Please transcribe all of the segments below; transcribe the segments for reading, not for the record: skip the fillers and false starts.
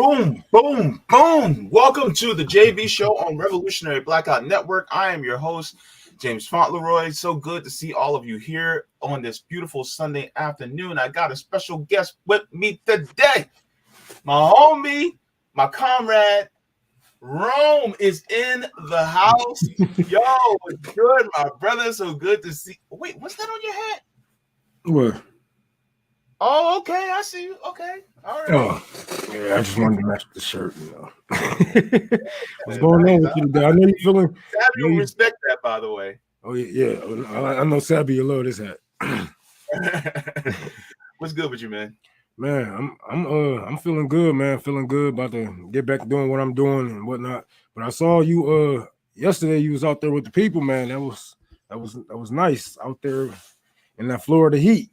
Boom, boom, boom. Welcome to the Jaybe show on Revolutionary Blackout Network. I am your host, James Fauntleroy. So good to see all of you here on this beautiful Sunday afternoon. I got a special guest with me today. My homie, my comrade, Rome is in the house. Yo, what's good, my brother? So good to see. Wait, what's that on your hat? What? Oh, okay. I see you. Okay. All right. Oh, yeah, I just wanted to match the shirt, What's Yeah, going on nice. with you today? I know you feeling. Samuel, respect that, by the way. Oh yeah. I know Sabby, you love this hat. What's good with you, man? Man, I'm feeling good, man. Feeling good, about to get back to doing what I'm doing and whatnot. But I saw you yesterday. You was out there with the people, man. That was nice out there in that Florida heat.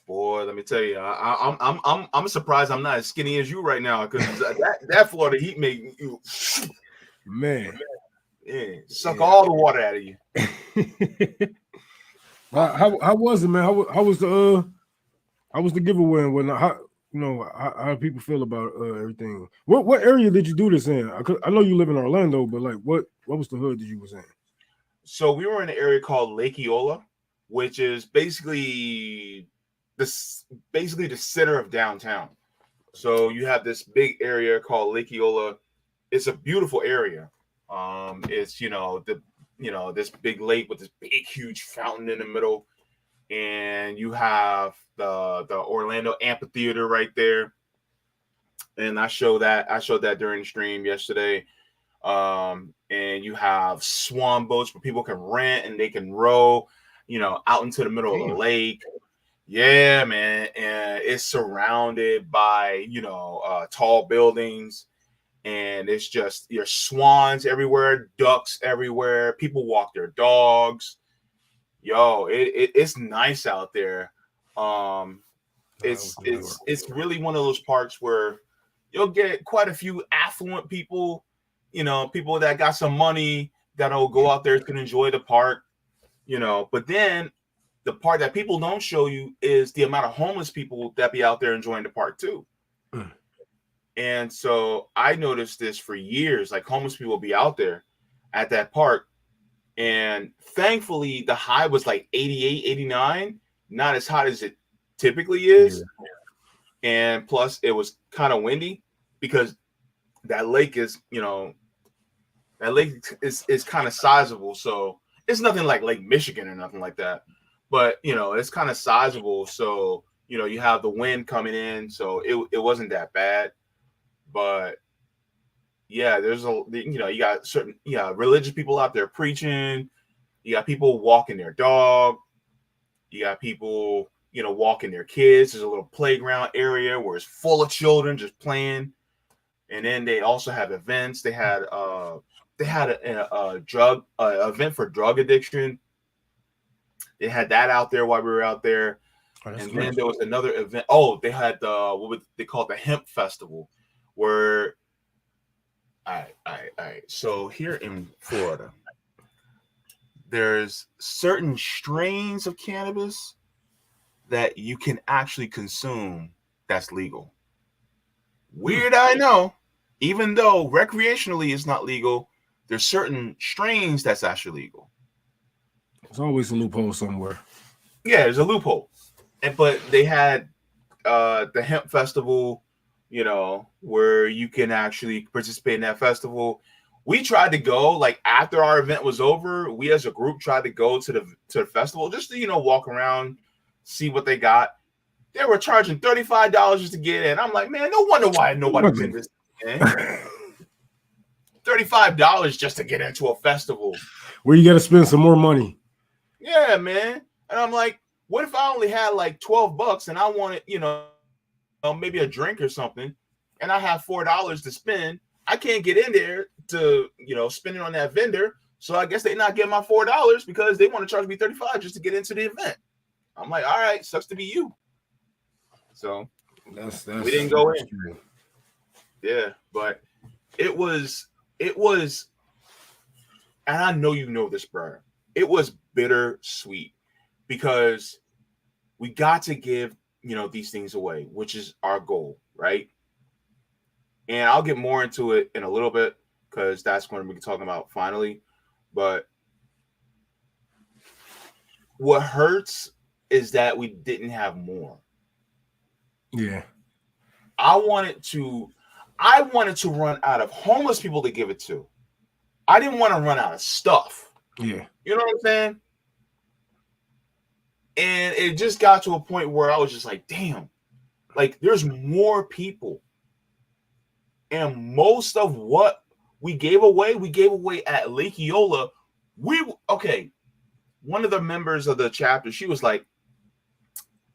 Boy, let me tell you, I'm surprised I'm not as skinny as you right now because that Florida heat made you, Man. yeah, suck all the water out of you. How was it, man? How was the giveaway and whatnot? How do people feel about everything? What area did you do this in? I know you live in Orlando, but like what was the hood that you was in? So we were in an area called Lake Eola, which is basically the center of downtown. So you have this big area called Lake Eola. It's a beautiful area. It's this big lake with this big huge fountain in the middle, and you have the Orlando amphitheater right there. And I showed that during the stream yesterday. And you have swan boats where people can rent and they can row, out into the middle of the lake. Yeah, man. And it's surrounded by, tall buildings. And it's just your swans everywhere, ducks everywhere. People walk their dogs. Yo, it's nice out there. It's really one of those parks where you'll get quite a few affluent people, people that got some money that'll go out there to enjoy the park, But then the part that people don't show you is the amount of homeless people that be out there enjoying the park too. And so I noticed this for years, like homeless people be out there at that park. And thankfully, the high was like 88, 89, not as hot as it typically is. Yeah. And plus, it was kind of windy because that lake is, is kind of sizable. So it's nothing like Lake Michigan or nothing like that. But, it's kind of sizable. So, you have the wind coming in. So it wasn't that bad. But yeah, you got certain, religious people out there preaching. You got people walking their dog. You got people, walking their kids. There's a little playground area where it's full of children just playing. And then they also have events. They had a drug event for drug addiction. They had that out there while we were out there. And then there was another event. Oh, they had they call it the hemp festival, where all right. So here in Florida, there's certain strains of cannabis that you can actually consume that's legal. Weird, I know. Even though recreationally it's not legal, there's certain strains that's actually legal. There's always a loophole somewhere. Yeah, there's a loophole. But they had the hemp festival, where you can actually participate in that festival. We tried to go, like, after our event was over. We as a group tried to go to the festival just to, walk around, see what they got. They were charging $35 just to get in. I'm like, man, no wonder why nobody's in this. $35 just to get into a festival. Where you got to spend some more money. Yeah, man. And I'm like, what if I only had like $12 and I wanted, maybe a drink or something, and I have $4 to spend? I can't get in there to, spend it on that vendor. So I guess they not getting my $4 because they want to charge me $35 just to get into the event. I'm like, all right, sucks to be you. So that's we didn't go in. True. Yeah, but it was, and I know you know this, bro. It was bittersweet because we got to give, these things away, which is our goal, right? And I'll get more into it in a little bit because that's what we're talking about finally. But what hurts is that we didn't have more. Yeah. I wanted to I wanted to run out of homeless people to give it to. I didn't want to run out of stuff. Yeah. You know what I'm saying? And it just got to a point where I was just like, damn, like there's more people. And most of what we gave away at Lake Eola. Okay, one of the members of the chapter, she was like,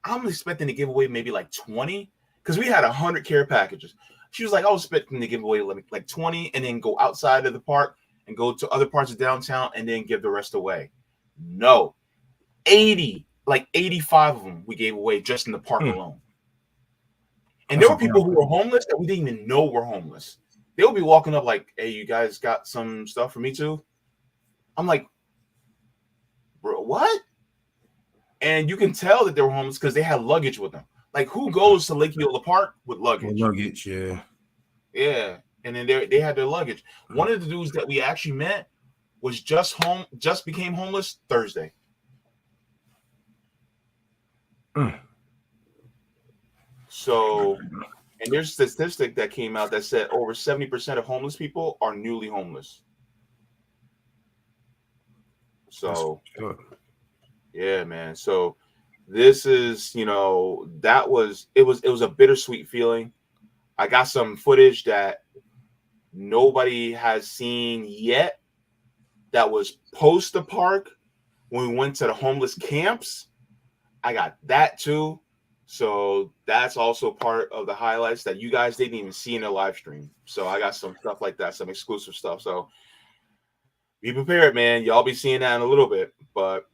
I'm expecting to give away maybe like 20 because we had 100 care packages. She was like, I was expecting to give away like 20 and then go outside of the park and go to other parts of downtown and then give the rest away. No, 80, like 85 of them we gave away just in the park alone. And there That's a were people problem. who were homeless that we didn't even know were homeless. They would be walking up like, hey, you guys got some stuff for me too? I'm like, bro, what? And you can tell that they were homeless because they had luggage with them. Like, who goes to Lake Eola Park with luggage? Luggage, yeah. Yeah. And then they had their luggage. One of the dudes that we actually met was just became homeless Thursday. So, and there's a statistic that came out that said over 70% of homeless people are newly homeless. So, yeah, man. So this is, it was a bittersweet feeling. I got some footage that nobody has seen yet that was post the park when we went to the homeless camps. I got that too. So that's also part of the highlights that you guys didn't even see in the live stream. So I got some stuff like that, some exclusive stuff. So be prepared, man. Y'all be seeing that in a little bit. But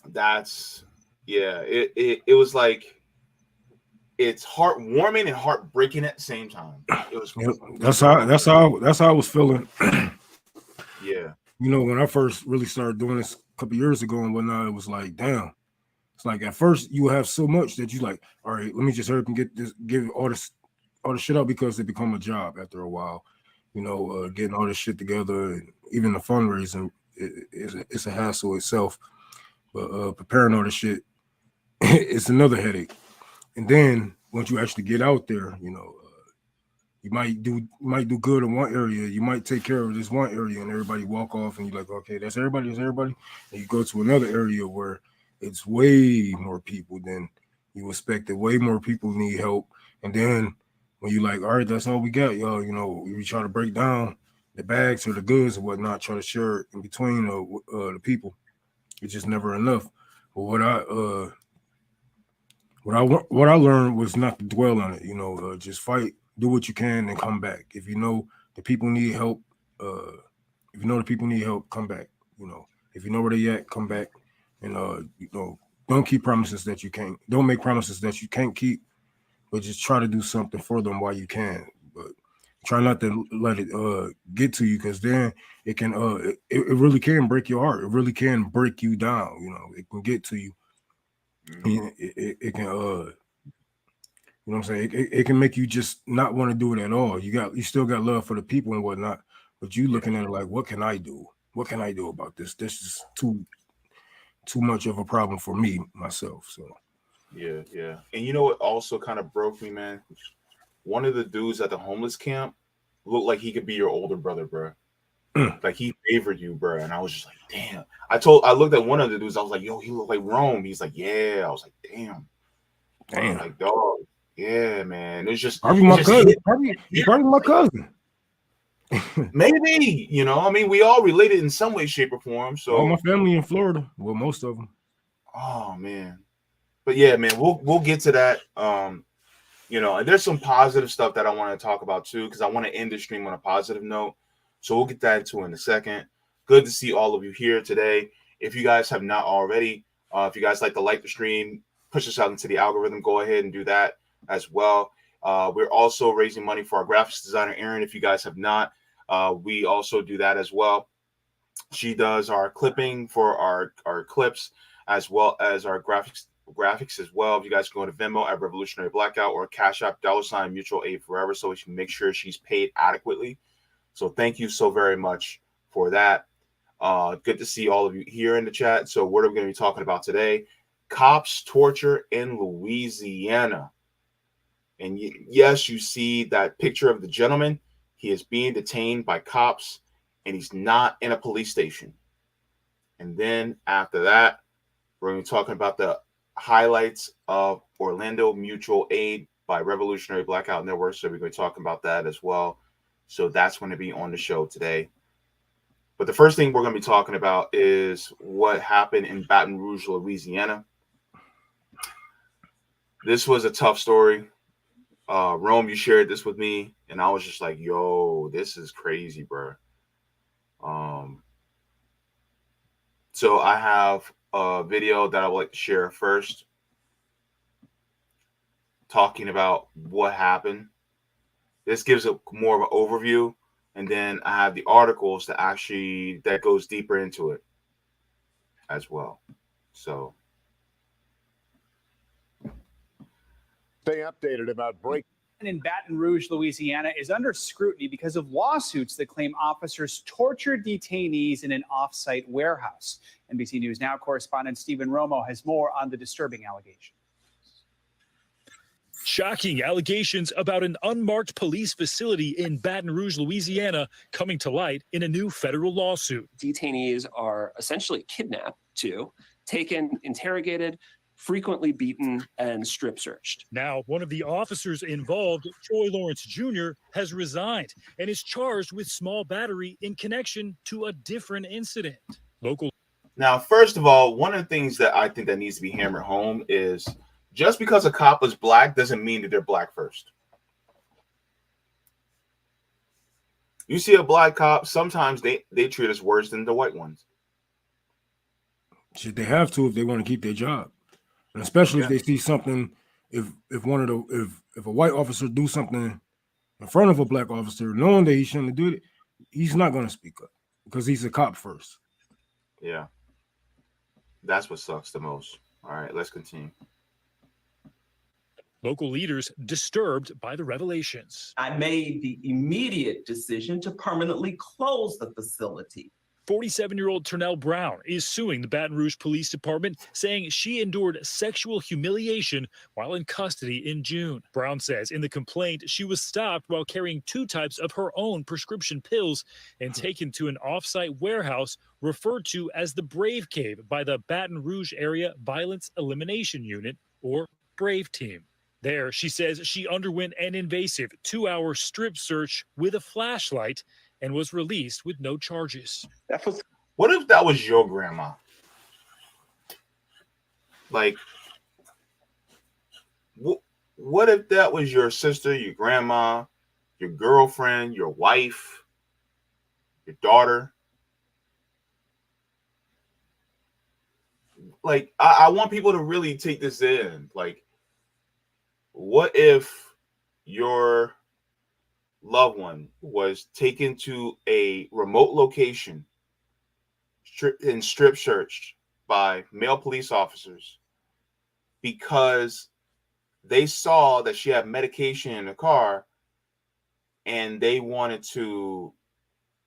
that's it was like it's heartwarming and heartbreaking at the same time. It was that's how I was feeling. Yeah. When I first really started doing this a couple years ago and whatnot, it was like, damn. It's like at first you have so much that you like, all right, let me just hurry up and give all the shit out because it become a job after a while. Getting all this shit together and even the fundraising it's a hassle itself. But preparing all the shit, it's another headache. And then once you actually get out there, you might do good in one area. You might take care of this one area, and everybody walk off, and you're like, okay, that's everybody. And you go to another area where it's way more people than you expected. Way more people need help, and then when you like, all right, that's all we got, y'all. We try to break down the bags or the goods or whatnot, try to share it in between the people. It's just never enough. But what I learned was not to dwell on it. Just fight, do what you can, and come back. If you know the people need help, come back. If you know where they at, come back. And don't keep promises that you can't. Don't make promises that you can't keep. But just try to do something for them while you can. But try not to let it get to you, because then it can it really can break your heart. It really can break you down. It can get to you. It can what I'm saying? It can make you just not want to do it at all. You still got love for the people and whatnot, but you looking at it like, what can I do? What can I do about this? This is too much of a problem for me myself. So yeah. And you know what also kind of broke me, man? One of the dudes at the homeless camp looked like he could be your older brother, bro. Like he favored you, bro. And I was just like, damn. I looked at one of the dudes. I was like, yo, he looked like Rome. He's like, yeah. I was like, damn. Like, dog. Yeah, man. It's just probably my cousin. Probably my cousin. Maybe, I mean, we all related in some way, shape, or form. So all my family in Florida. Well, most of them. Oh man. But yeah, man, we'll get to that. And there's some positive stuff that I want to talk about too, because I want to end the stream on a positive note. So we'll get that into in a second. Good to see all of you here today. If you guys have not already, if you guys like the stream, push us out into the algorithm, go ahead and do that as well. We're also raising money for our graphics designer, Erin. If you guys have not, we also do that as well. She does our clipping for our clips, as well as our graphics graphics as well. If you guys go to Venmo at Revolutionary Blackout or Cash App $ Mutual Aid Forever, so we can make sure she's paid adequately. So thank you so very much for that. Good to see all of you here in the chat. So what are we going to be talking about today? Cops torture in Louisiana. And yes, you see that picture of the gentleman. He is being detained by cops, and he's not in a police station. And then after that, we're going to be talking about the highlights of Orlando Mutual Aid by Revolutionary Blackout Network. So we're going to be talking about that as well. So that's going to be on the show today. But the first thing we're going to be talking about is what happened in Baton Rouge, Louisiana. This was a tough story. Rome, you shared this with me, and I was just like, yo, this is crazy, bro. So I have a video that I would like to share first, talking about what happened. This gives a more of an overview, and then I have the articles that goes deeper into it as well. So stay updated about break. In Baton Rouge, Louisiana, is under scrutiny because of lawsuits that claim officers tortured detainees in an off-site warehouse. NBC News Now correspondent Stephen Romo has more on the disturbing allegation. Shocking allegations about an unmarked police facility in Baton Rouge, Louisiana, coming to light in a new federal lawsuit. Detainees are essentially kidnapped, taken, interrogated, frequently beaten, and strip searched. Now, one of the officers involved, Troy Lawrence Jr., has resigned and is charged with small battery in connection to a different incident. Now, first of all, one of the things that I think that needs to be hammered home is just because a cop is black doesn't mean that they're black first. You see a black cop, sometimes they treat us worse than the white ones. Should they have to if they want to keep their job? And especially if they see something, if a white officer do something in front of a black officer, knowing that he shouldn't have done it, he's not going to speak up because he's a cop first. Yeah. That's what sucks the most. All right, let's continue. Local leaders disturbed by the revelations. I made the immediate decision to permanently close the facility. 47-year-old Ternell Brown is suing the Baton Rouge Police Department, saying she endured sexual humiliation while in custody in June. Brown says in the complaint she was stopped while carrying 2 types of her own prescription pills and taken to an off-site warehouse referred to as the Brave Cave by the Baton Rouge Area Violence Elimination Unit, or Brave Team. There, she says she underwent an invasive 2-hour strip search with a flashlight and was released with no charges. What if that was your grandma? Like, what if that was your sister, your grandma, your girlfriend, your wife, your daughter? Like, I want people to really take this in. Like, what if your loved one was taken to a remote location and strip searched by male police officers because they saw that she had medication in the car and they wanted to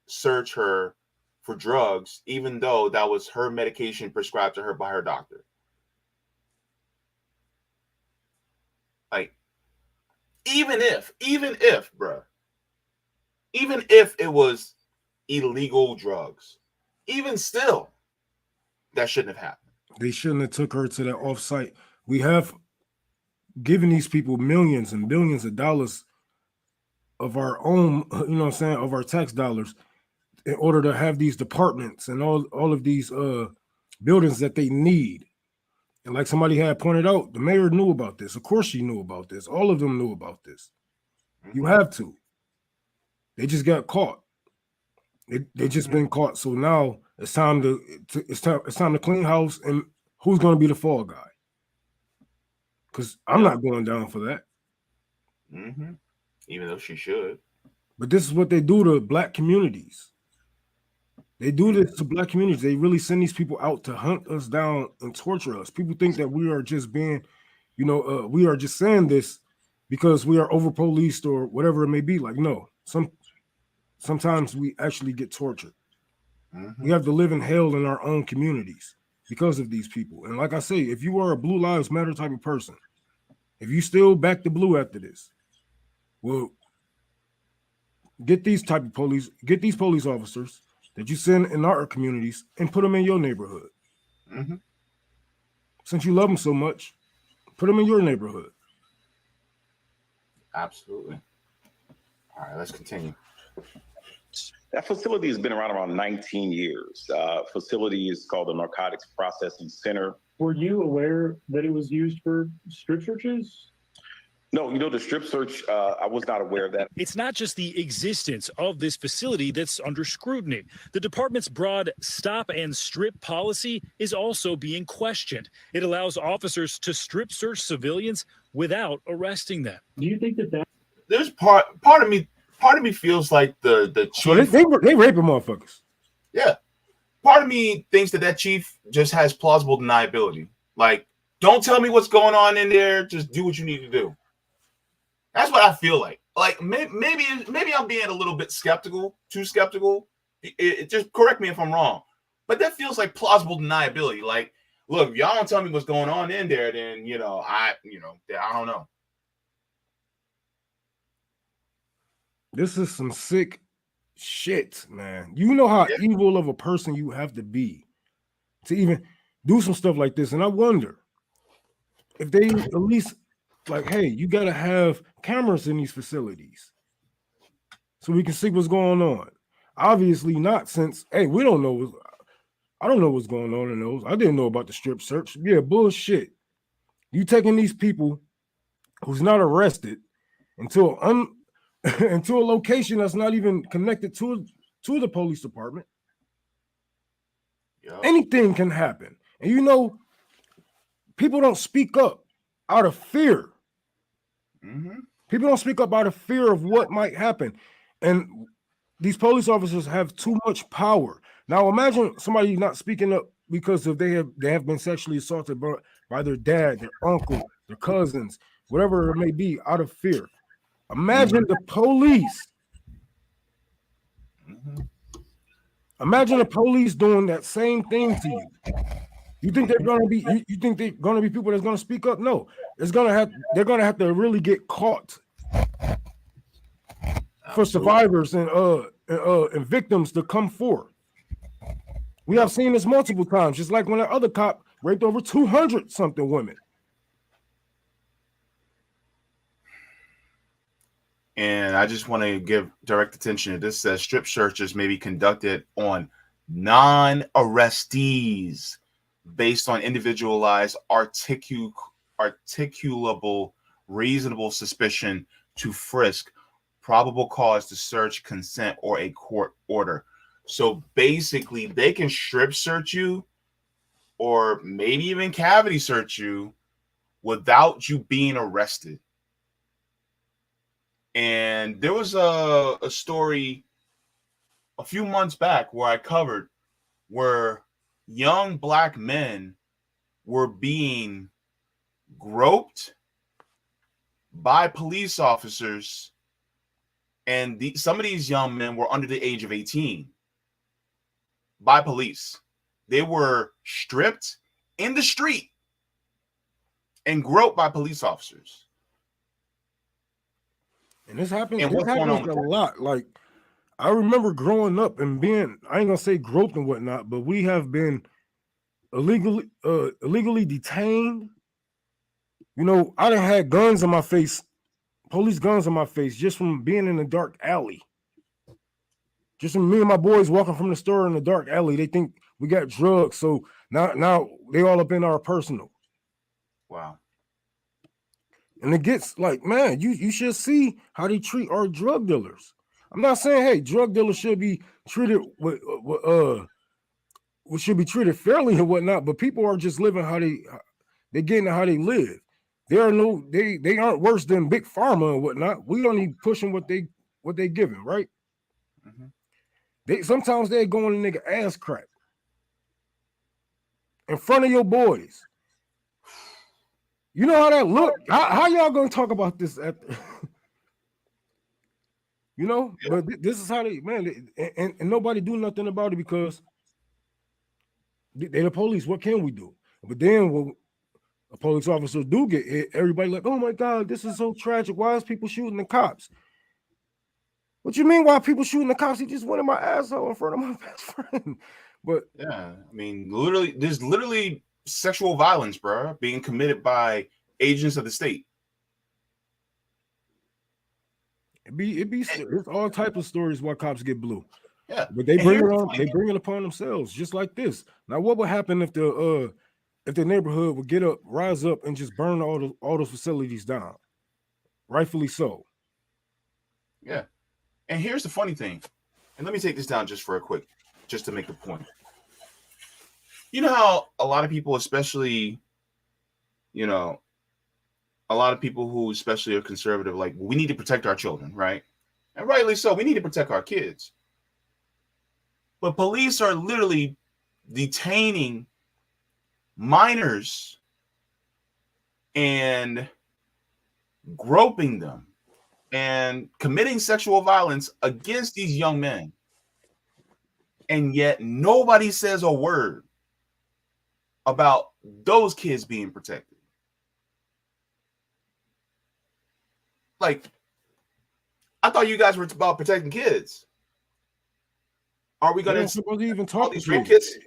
search her for drugs, even though that was her medication prescribed to her by her doctor? Like, even if, bruh, even if it was illegal drugs, even still, that shouldn't have happened. They shouldn't have took her to that offsite. We have given these people millions and billions of dollars of our own, you know what I'm saying, of our tax dollars in order to have these departments and all of these buildings that they need. And like somebody had pointed out, the mayor knew about this. Of course she knew about this. All of them knew about this. You have to. They just got caught. They just been caught. So now it's time to clean house. And who's going to be the fall guy? Because I'm not going down for that. Even though she should. But this is what they do to black communities. They do this to black communities. They really send these people out to hunt us down and torture us. People think that we are just being, we are just saying this because we are over policed or whatever it may be. Like, no, sometimes we actually get tortured. We have to live in hell in our own communities because of these people. And like I say, if you are a Blue Lives Matter type of person, if you still back the blue after this, well, get these police officers that you send in our communities and put them in your neighborhood. Since you love them so much, put them in your neighborhood. Absolutely. All right, let's continue. That facility has been around 19 years. Facility is called the Narcotics Processing Center. Were you aware that it was used for strip searches? No, the strip search, I was not aware of that. It's not just the existence of this facility that's under scrutiny. The department's broad stop and strip policy is also being questioned. It allows officers to strip search civilians without arresting them. Do you think that There's part of me feels like the chief. So they raping motherfuckers. Yeah. Part of me thinks that chief just has plausible deniability. Like, don't tell me what's going on in there. Just do what you need to do. That's what I feel like. Like maybe I'm being a little bit too skeptical. It just correct me if I'm wrong. But that feels like plausible deniability. Like, look, if y'all don't tell me what's going on in there, then I don't know. This is some sick shit, man. You know how evil of a person you have to be to even do some stuff like this. And I wonder if they at least like, hey, you got to have cameras in these facilities so we can see what's going on. Obviously not, since, hey, we don't know. I don't know what's going on in those. I didn't know about the strip search. Yeah, bullshit. You taking these people who's not arrested into a location that's not even connected to the police department. Yep. Anything can happen. And people don't speak up out of fear. People don't speak up out of fear of what might happen. And these police officers have too much power. Now imagine somebody not speaking up because they have been sexually assaulted by their dad, their uncle, their cousins, whatever it may be, out of fear. Imagine the police. Imagine the police doing that same thing to you. You think they're gonna be? You think they're gonna be people that's gonna speak up? No, they're gonna have to really get caught for survivors and victims to come forward. We have seen this multiple times, just like when that other cop raped over 200 something women. And I just want to give direct attention to this. Says strip searches may be conducted on non-arrestees based on individualized, articulable, reasonable suspicion to frisk, probable cause to search, consent, or a court order. So basically, they can strip search you or maybe even cavity search you without you being arrested. And there was a story a few months back where I covered where young black men were being groped by police officers, and some of these young men were under the age of 18 by police. They were stripped in the street and groped by police officers. And this happens a lot. Like, I remember growing up and being, I ain't gonna say groped and whatnot, but we have been illegally detained. I done had guns in my face, police guns in my face, just from being in a dark alley. Just from me and my boys walking from the store in the dark alley. They think we got drugs, so now they all up in our personal. Wow. And it gets like, man, you should see how they treat our drug dealers. I'm not saying, hey, drug dealers should be treated should be treated fairly and whatnot, but people are just living how they're getting how they live. They aren't worse than big pharma and whatnot. We don't need pushing what they giving, right? Sometimes they go on a nigga ass crack in front of your boys. You know how that look? How y'all gonna talk about this at you know? But this is how they and nobody do nothing about it because they're the police. What can we do? But then when a police officer do get hit, everybody like, oh my God, this is so tragic. Why is people shooting the cops? What you mean why people shooting the cops? He just went in my asshole in front of my best friend. But yeah, I mean, there's literally sexual violence, bro, being committed by agents of the state. There's all types of stories why cops get blue. Yeah, but they bring it upon themselves, just like this. Now, what would happen if the neighborhood would rise up and just burn all those facilities down? Rightfully so. Yeah. And here's the funny thing. And let me take this down just to make the point. You know how a lot of people, especially, a lot of people who especially are conservative, like, we need to protect our children, right? And rightly so, we need to protect our kids. But police are literally detaining minors and groping them and committing sexual violence against these young men. And yet nobody says a word about those kids being protected. Like, I thought you guys were about protecting kids. Are we going to supposed to even talk to kids?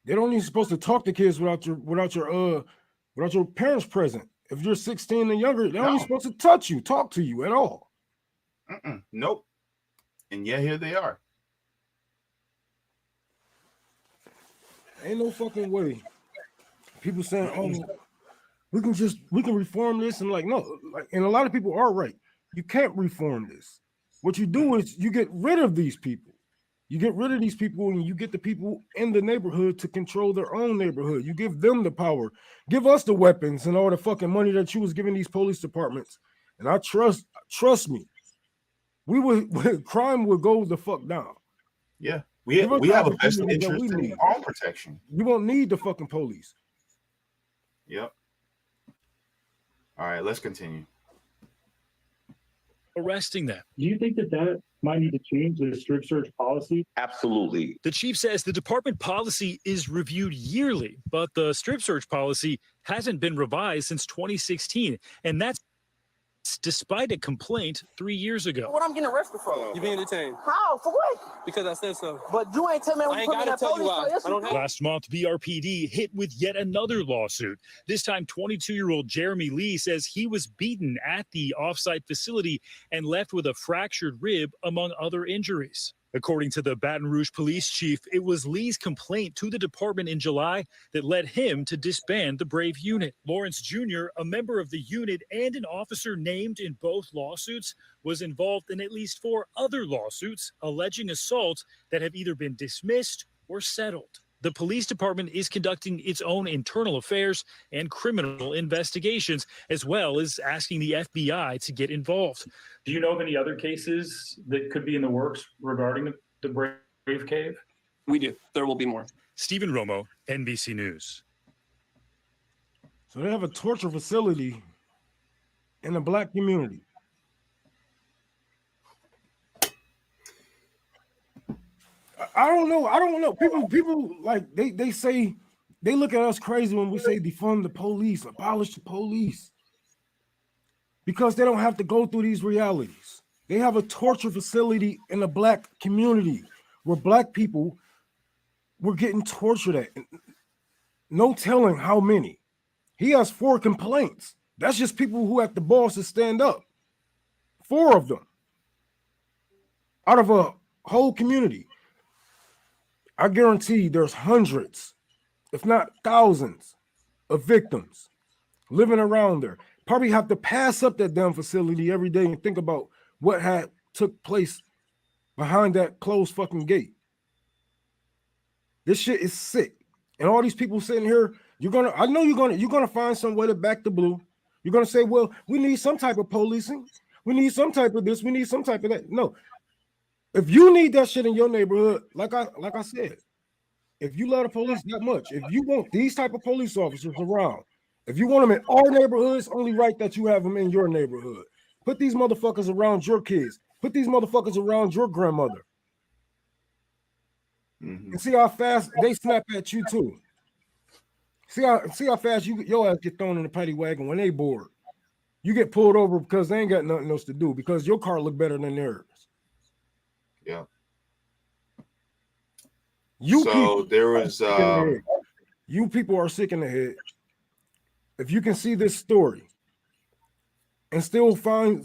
They don't even supposed to talk to kids without your parents present. If you're 16 and younger, they're not even supposed to talk to you at all. Nope. And yeah, here they are. Ain't no fucking way. People saying, "Oh, we can reform this," and like, no, like, and a lot of people are right. You can't reform this. What you do is you get rid of these people. You get rid of these people and you get the people in the neighborhood to control their own neighborhood. You give them the power. Give us the weapons and all the fucking money that you was giving these police departments. And I trust me, crime would go the fuck down. Yeah, we have a vested interest in our protection. You won't need the fucking police. Yep. All right, let's continue. Arresting them. Do you think that might need to change the strip search policy? Absolutely. The chief says the department policy is reviewed yearly, but the strip search policy hasn't been revised since 2016, and that's despite a complaint 3 years ago. What I'm getting arrested for? You being detained. How? For what? Because I said so. But you ain't tell me I ain't gotta tell you why. Last month, BRPD hit with yet another lawsuit. This time, 22-year-old Jeremy Lee says he was beaten at the offsite facility and left with a fractured rib, among other injuries. According to the Baton Rouge police chief, it was Lee's complaint to the department in July that led him to disband the Brave unit. Lawrence Jr., a member of the unit and an officer named in both lawsuits, was involved in at least 4 other lawsuits alleging assaults that have either been dismissed or settled. The police department is conducting its own internal affairs and criminal investigations, as well as asking the FBI to get involved. Do you know of any other cases that could be in the works regarding the Brave Cave? We do. There will be more. Stephen Romo, NBC News. So they have a torture facility in the Black community. I don't know. People like they say, they look at us crazy when we say defund the police, abolish the police, because they don't have to go through these realities. They have a torture facility in the Black community where Black people were getting tortured at. No telling how many. He has 4 complaints. That's just people who have the balls to stand up. 4 of them out of a whole community. I guarantee there's hundreds, if not thousands, of victims living around there. Probably have to pass up that damn facility every day and think about what had took place behind that closed fucking gate. This shit is sick. And all these people sitting here, you're gonna find some way to back the blue. You're gonna say, well, we need some type of policing. We need some type of this. We need some type of that. No. If you need that shit in your neighborhood, like I said, if you love the police that much, if you want these type of police officers around, if you want them in our neighborhoods, only right that you have them in your neighborhood. Put these motherfuckers around your kids. Put these motherfuckers around your grandmother. Mm-hmm. And see how fast they snap at you too. See how fast your ass get thrown in the paddy wagon when they bored. You get pulled over because they ain't got nothing else to do because your car look better than theirs. Yeah. You so people there was you people are sick in the head. If you can see this story and still try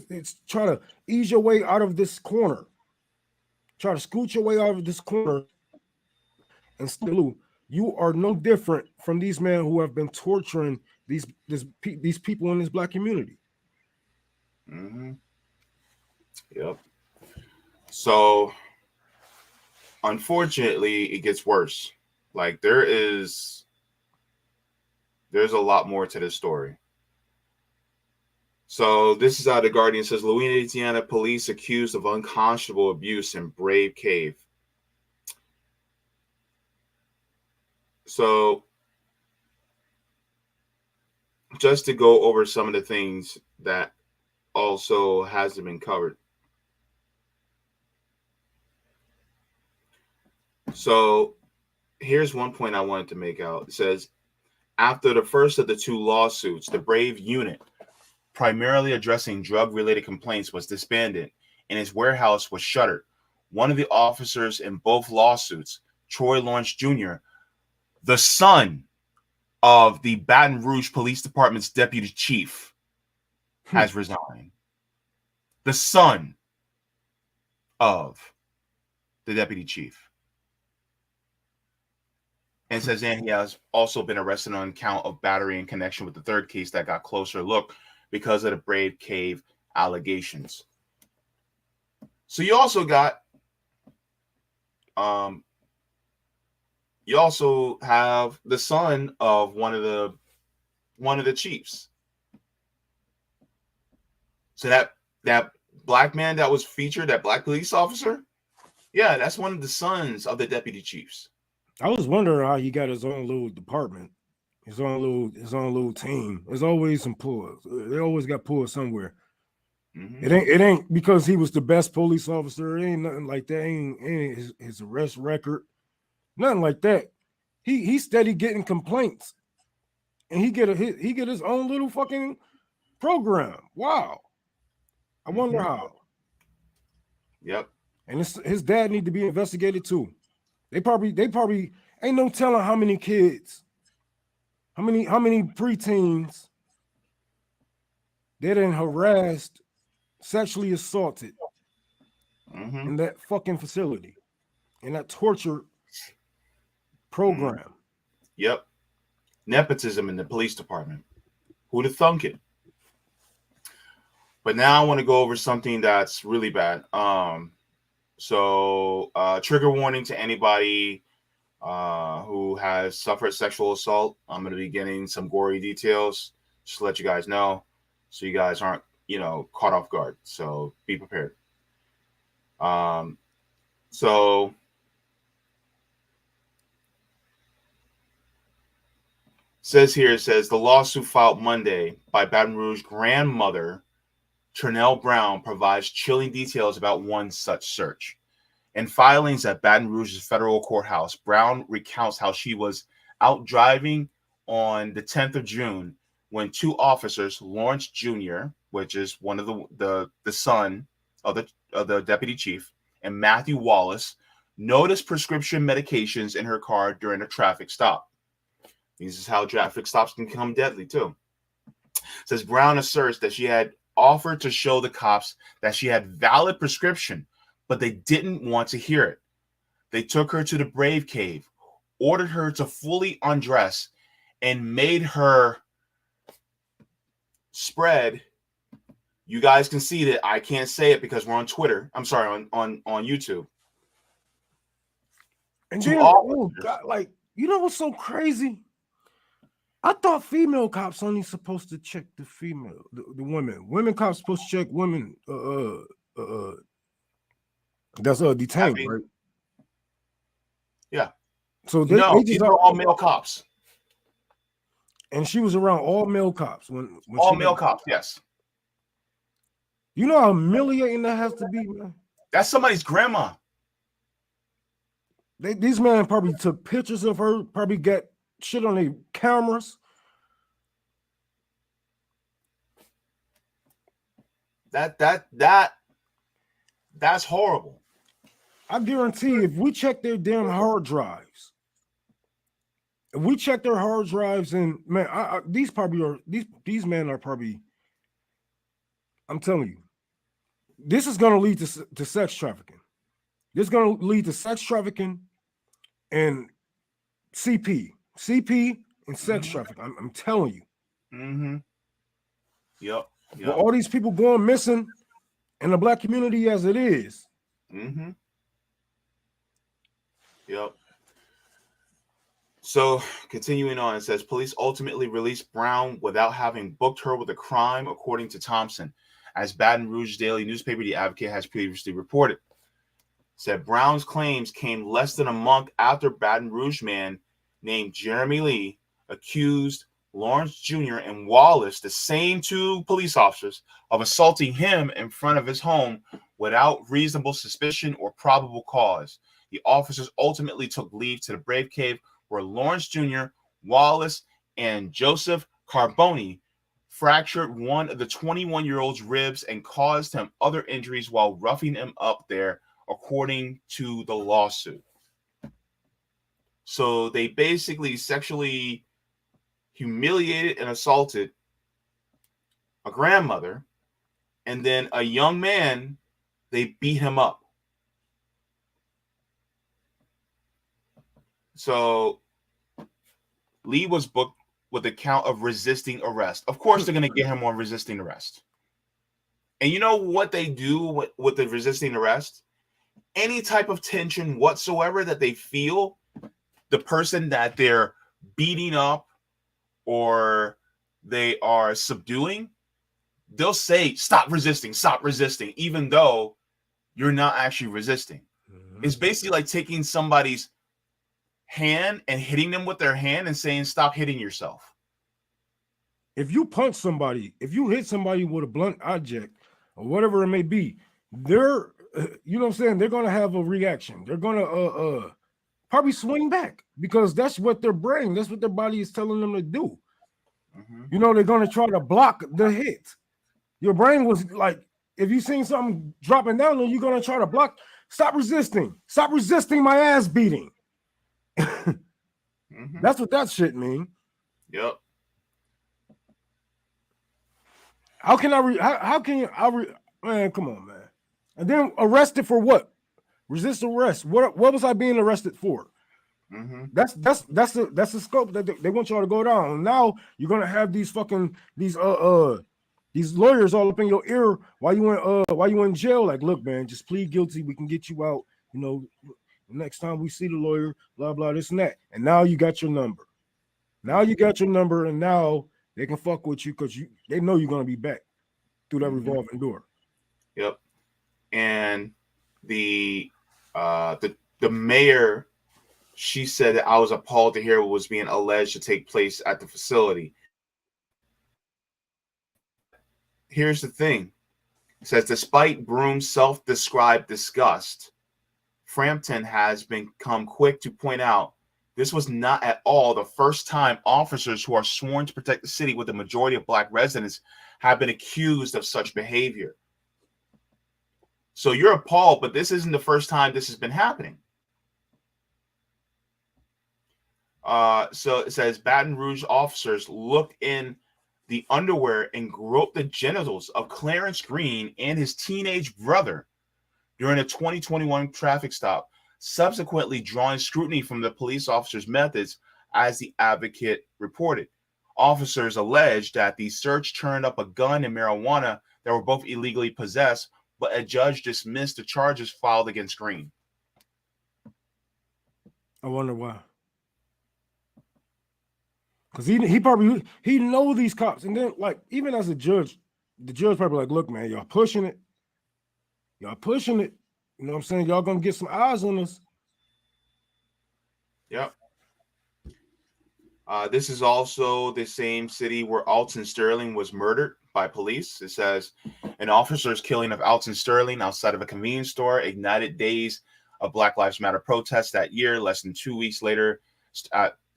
to ease your way out of this corner, try to scoot your way out of this corner, and still you are no different from these men who have been torturing these people in this black community. Mm-hmm. Yep. So unfortunately, it gets worse. Like there's a lot more to this story. So this is how the Guardian says Louisiana police accused of unconscionable abuse in Brave Cave. So just to go over some of the things that also hasn't been covered. So here's one point I wanted to make out. It says, after the first of the two lawsuits, the Brave unit, primarily addressing drug-related complaints, was disbanded and its warehouse was shuttered. One of the officers in both lawsuits, Troy Lawrence Jr., the son of the Baton Rouge Police Department's deputy chief, has resigned. The son of the deputy chief. And says then he has also been arrested on count of battery in connection with the third case that got closer look because of the Brave Cave allegations. So you also got you also have the son of one of the chiefs. So that black man that was featured, that black police officer, yeah, that's one of the sons of the deputy chiefs. I was wondering how he got his own little department, his own little team. There's always some pulls. They always got pulled somewhere. Mm-hmm. It ain't because he was the best police officer. It ain't nothing like that. Ain't his arrest record. Nothing like that. He steady getting complaints, and he get his own little fucking program. Wow. I wonder how. Yep. And his dad need to be investigated too. They probably ain't no telling how many kids, how many preteens they done harassed, sexually assaulted in that fucking facility, in that torture program. Yep. Nepotism in the police department. Who'd have thunk it? But now I want to go over something that's really bad. So trigger warning to anybody who has suffered sexual assault. I'm going to be getting some gory details just to let you guys know, so you guys aren't, caught off guard. So be prepared. So it says the lawsuit filed Monday by Baton Rouge grandmother Ternell Brown provides chilling details about one such search. In filings at Baton Rouge's federal courthouse, Brown recounts how she was out driving on the 10th of June when two officers, Lawrence Jr., which is one of the son of the deputy chief, and Matthew Wallace, noticed prescription medications in her car during a traffic stop. This is how traffic stops can become deadly too. It says Brown asserts that she had offered to show the cops that she had valid prescription, but they didn't want to hear it. They took her to the Brave Cave, ordered her to fully undress, and made her spread. You guys can see that I can't say it because we're on Twitter. I'm sorry, on YouTube. And then, oh God, like, what's so crazy? I thought female cops only supposed to check the female, the women. Women cops supposed to check women That's detained, Abby. right? Yeah. So they These just are all male cops. and she was around all male cops when All she male cops, yes. You know how humiliating that has to be, man. That's somebody's grandma. These men probably took pictures of her, probably got shit on their cameras. That's horrible. I guarantee if we check their damn hard drives, and man, these men are probably, I'm telling you, this is gonna lead to sex trafficking. This is gonna lead to sex trafficking and CP and sex trafficking. I'm telling you. Mm-hmm. Yep. With all these people going missing in the black community as it is. Mm-hmm. Yep. So continuing on, it says police ultimately released Brown without having booked her with a crime, according to Thompson, as Baton Rouge daily newspaper The Advocate has previously reported. Said Brown's claims came less than a month after Baton Rouge man named Jeremy Lee accused Lawrence Jr. and Wallace, the same two police officers, of assaulting him in front of his home without reasonable suspicion or probable cause. The officers ultimately took leave to the Brave Cave, where Lawrence Jr., Wallace, and Joseph Carboni fractured one of the 21-year-old's ribs and caused him other injuries while roughing him up there, according to the lawsuit. So they basically sexually humiliated and assaulted a grandmother, and then a young man, they beat him up. So Lee was booked with a count of resisting arrest. Of course, they're going to get him on resisting arrest. And you know what they do with the resisting arrest? Any type of tension whatsoever that they feel, the person that they're beating up or they are subduing, they'll say, stop resisting, even though you're not actually resisting. Mm-hmm. It's basically like taking somebody's hand and hitting them with their hand and saying, stop hitting yourself. If you punch somebody, if you hit somebody with a blunt object or whatever it may be, they're, you know what I'm saying, they're going to have a reaction. They're going to probably swing back because that's what their brain, that's what their body is telling them to do. Mm-hmm. You know, they're going to try to block the hit. Your brain was like, if you seen something dropping down, then you're going to try to block. Stop resisting my ass beating. Mm-hmm. That's what that shit mean. Yep. How can man, come on, man. And then arrested for what? Resist arrest. What was I being arrested for? Mm-hmm. That's the scope that they want y'all to go down. And now you're gonna have these lawyers all up in your ear while you in jail. Like, look, man, just plead guilty. We can get you out. You know, next time we see the lawyer, blah blah, this and that. And now you got your number. And now they can fuck with you because they know you're gonna be back through that revolving door. Yep. And the mayor, she said that I was appalled to hear what was being alleged to take place at the facility. Here's the thing. It says, despite Broom's self-described disgust, Frampton has become quick to point out this was not at all the first time officers who are sworn to protect the city with the majority of Black residents have been accused of such behavior. So you're appalled, but this isn't the first time this has been happening. So it says Baton Rouge officers looked in the underwear and groped the genitals of Clarence Green and his teenage brother during a 2021 traffic stop, subsequently drawing scrutiny from the police officers' methods, as the Advocate reported. Officers alleged that the search turned up a gun and marijuana that were both illegally possessed, but a judge dismissed the charges filed against Green. I wonder why. Because he know these cops. And then, like, even as a judge, the judge probably like, look, man, y'all pushing it. You know what I'm saying? Y'all gonna get some eyes on us. Yep. This is also the same city where Alton Sterling was murdered by police. It says an officer's killing of Alton Sterling outside of a convenience store ignited days of Black Lives Matter protests that year. Less than 2 weeks later,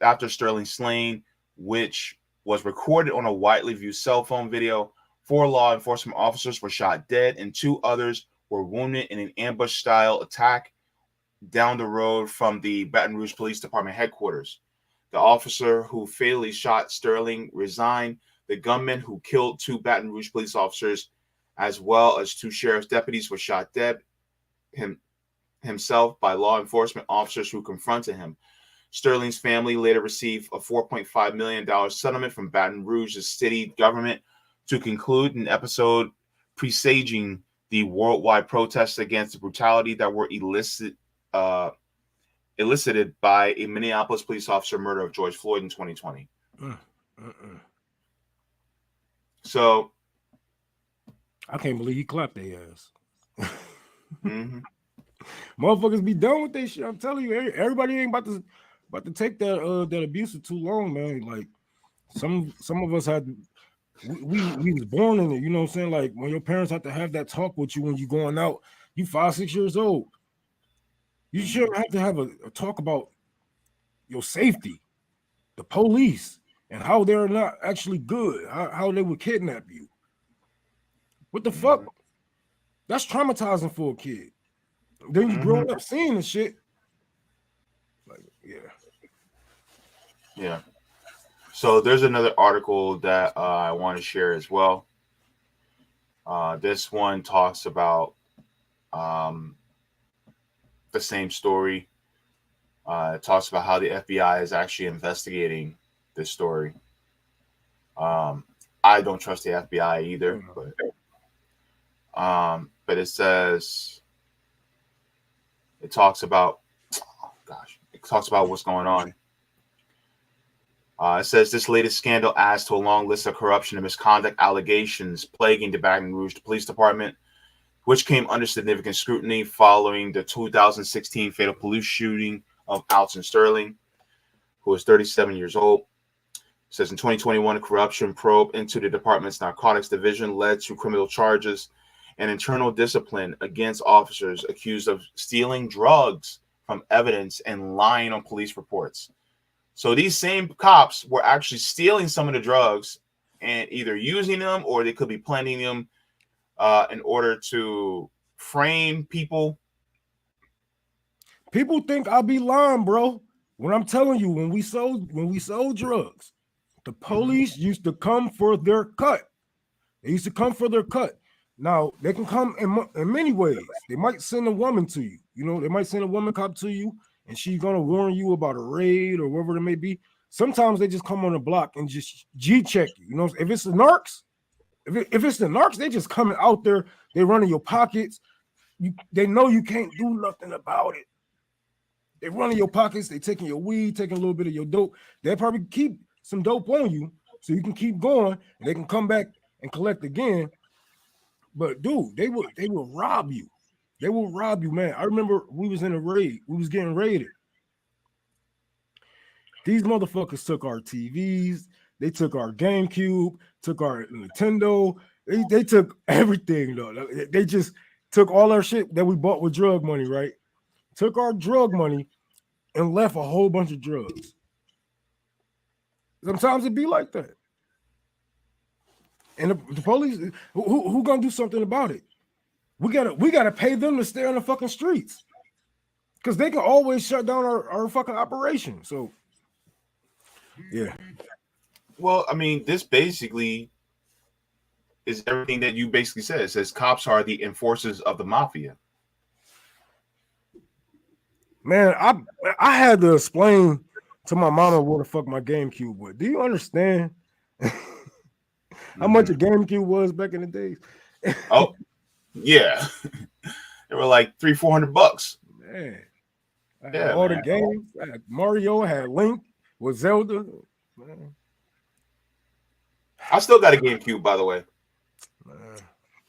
after Sterling's slaying, which was recorded on a widely viewed cell phone video, 4 law enforcement officers were shot dead and 2 others were wounded in an ambush-style attack down the road from the Baton Rouge Police Department headquarters. The officer who fatally shot Sterling resigned. The gunman who killed 2 Baton Rouge police officers, as well as 2 sheriff's deputies, was shot dead himself by law enforcement officers who confronted him. Sterling's family later received a $4.5 million settlement from Baton Rouge's city government to conclude an episode presaging the worldwide protests against the brutality that were elicited by a Minneapolis police officer murder of George Floyd in 2020. So I can't believe he clapped their ass. Motherfuckers be done with this shit. I'm telling you, everybody ain't about to take that abuse for too long, man. Like some of us had we was born in it, you know what I'm saying? Like when your parents have to have that talk with you when you're going out, you 5-6 years old. You shouldn't have to have a talk about your safety, the police, and how they're not actually good, how they would kidnap you. What the fuck? That's traumatizing for a kid. Then you grow up seeing the shit. Like, yeah. So there's another article that I want to share as well. This one talks about the same story. It talks about how the FBI is actually investigating this story. I don't trust the FBI either, but it says it talks about what's going on. It says this latest scandal adds to a long list of corruption and misconduct allegations plaguing the Baton Rouge Police Department, which came under significant scrutiny following the 2016 fatal police shooting of Alton Sterling, who was 37 years old. It says in 2021, a corruption probe into the department's narcotics division led to criminal charges and internal discipline against officers accused of stealing drugs from evidence and lying on police reports. So these same cops were actually stealing some of the drugs and either using them or they could be planting them in order to frame people. People think I'll be lying, bro. When I'm telling you, when we sold drugs, the police used to come for their cut. They used to come for their cut. Now they can come in many ways. They might send a woman to you. You know, they might send a woman cop to you, and she's gonna warn you about a raid or whatever it may be. Sometimes they just come on the block and just G-check you. You know, if it's the narcs, if it's the narcs, they just coming out there. They running your pockets. They know you can't do nothing about it. They running your pockets. They taking your weed, taking a little bit of your dope. They probably keep some dope on you so you can keep going, and they can come back and collect again. But dude, they will rob you. They will rob you, man. I remember we was in a raid. We was getting raided. These motherfuckers took our TVs. They took our GameCube, took our Nintendo. They took everything, though. They just took all our shit that we bought with drug money, right? Took our drug money and left a whole bunch of drugs. Sometimes it be like that. And the police, who gonna do something about it? We gotta pay them to stay on the fucking streets, because they can always shut down our fucking operation. So, yeah. Well, I mean, this basically is everything that you basically said. It says cops are the enforcers of the mafia. Man, I had to explain to my mama what the fuck my GameCube was. Do you understand how much a GameCube was back in the days? Oh, yeah. They were like $300-400. Man, I had all the games. I had Mario, I had Link with Zelda. Man. I still got a GameCube, by the way. Man,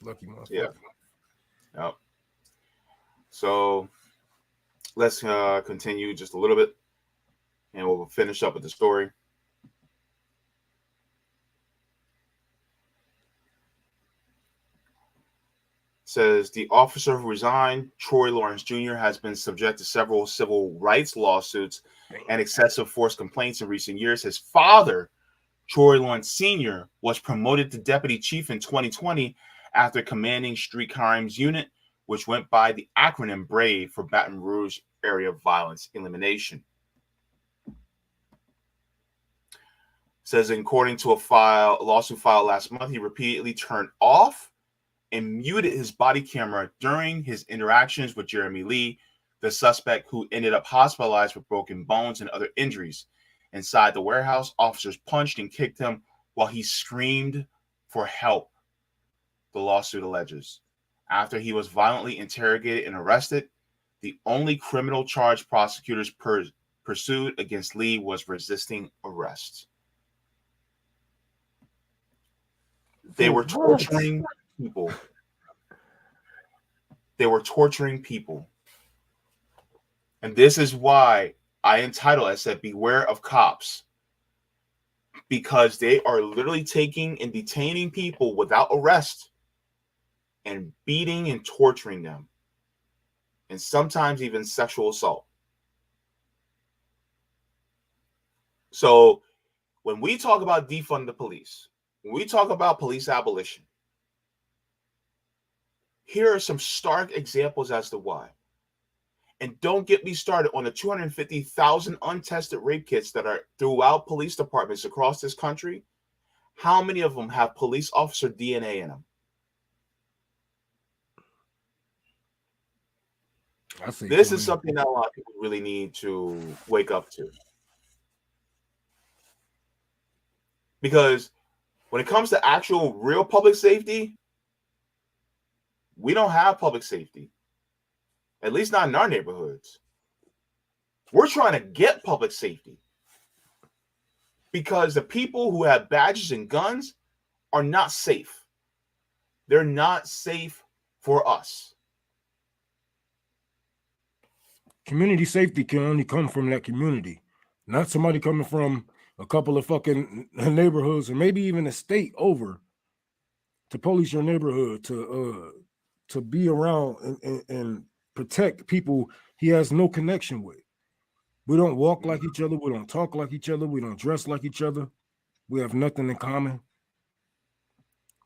lucky motherfucker. Yeah. Yep. So let's continue just a little bit, and we'll finish up with the story. Says the officer who resigned, Troy Lawrence Jr., has been subject to several civil rights lawsuits and excessive force complaints in recent years. His father, Troy Lawrence Sr., was promoted to deputy chief in 2020 after commanding street crimes unit, which went by the acronym BRAVE for Baton Rouge Area Violence Elimination. Says according to a lawsuit filed last month, he repeatedly turned off and muted his body camera during his interactions with Jeremy Lee, the suspect who ended up hospitalized with broken bones and other injuries. Inside the warehouse, officers punched and kicked him while he screamed for help, the lawsuit alleges. After he was violently interrogated and arrested, the only criminal charge prosecutors pursued against Lee was resisting arrest. They were torturing people. They were torturing people. And this is why I said, beware of cops. Because they are literally taking and detaining people without arrest and beating and torturing them. And sometimes even sexual assault. So when we talk about defund the police, when we talk about police abolition, here are some stark examples as to why. And don't get me started on the 250,000 untested rape kits that are throughout police departments across this country. How many of them have police officer DNA in them? This is something that a lot of people really need to wake up to. Because when it comes to actual real public safety, we don't have public safety. At least not in our neighborhoods. We're trying to get public safety. Because the people who have badges and guns are not safe. They're not safe for us. Community safety can only come from that community, not somebody coming from a couple of fucking neighborhoods or maybe even a state over to police your neighborhood, to be around and protect people he has no connection with. We don't walk like each other. We don't talk like each other. We don't dress like each other. We have nothing in common.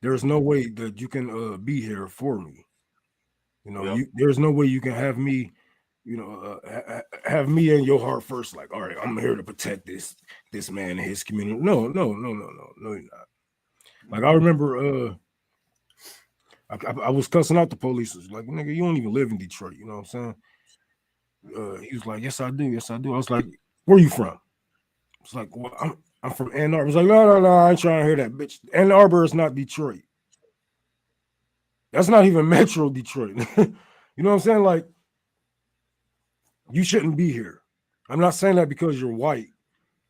There's no way that you can be here for me. You know, there's no way you can have me, you know, have me in your heart first. Like, all right, I'm here to protect this man and his community. No, you're not. Like, I remember I was cussing out the police. Like, nigga, you don't even live in Detroit. You know what I'm saying? He was like, yes, I do. Yes, I do. I was like, where you from? I was like, well, I'm from Ann Arbor. I was like, no, I ain't trying to hear that, bitch. Ann Arbor is not Detroit. That's not even Metro Detroit. You know what I'm saying? Like, you shouldn't be here. I'm not saying that because you're white.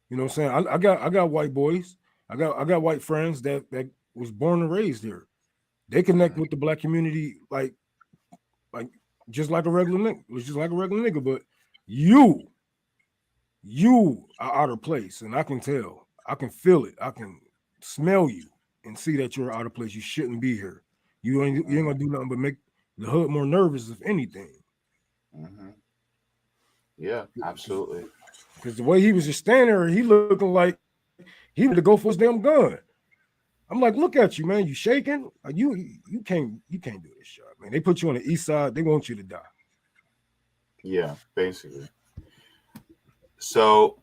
You know what I'm saying? I got white boys. I got white friends that was born and raised here. They connect with the black community like just like a regular nigga. It's just like a regular nigga. But you are out of place, and I can tell. I can feel it. I can smell you and see that you're out of place. You shouldn't be here. You ain't gonna do nothing but make the hood more nervous, if anything. Mm-hmm. Yeah, absolutely. Because the way he was just standing there, he looking like he would go for his damn gun. I'm like, look at you, man. You shaking? You can't do this shit, man. They put you on the east side. They want you to die. Yeah, basically. So,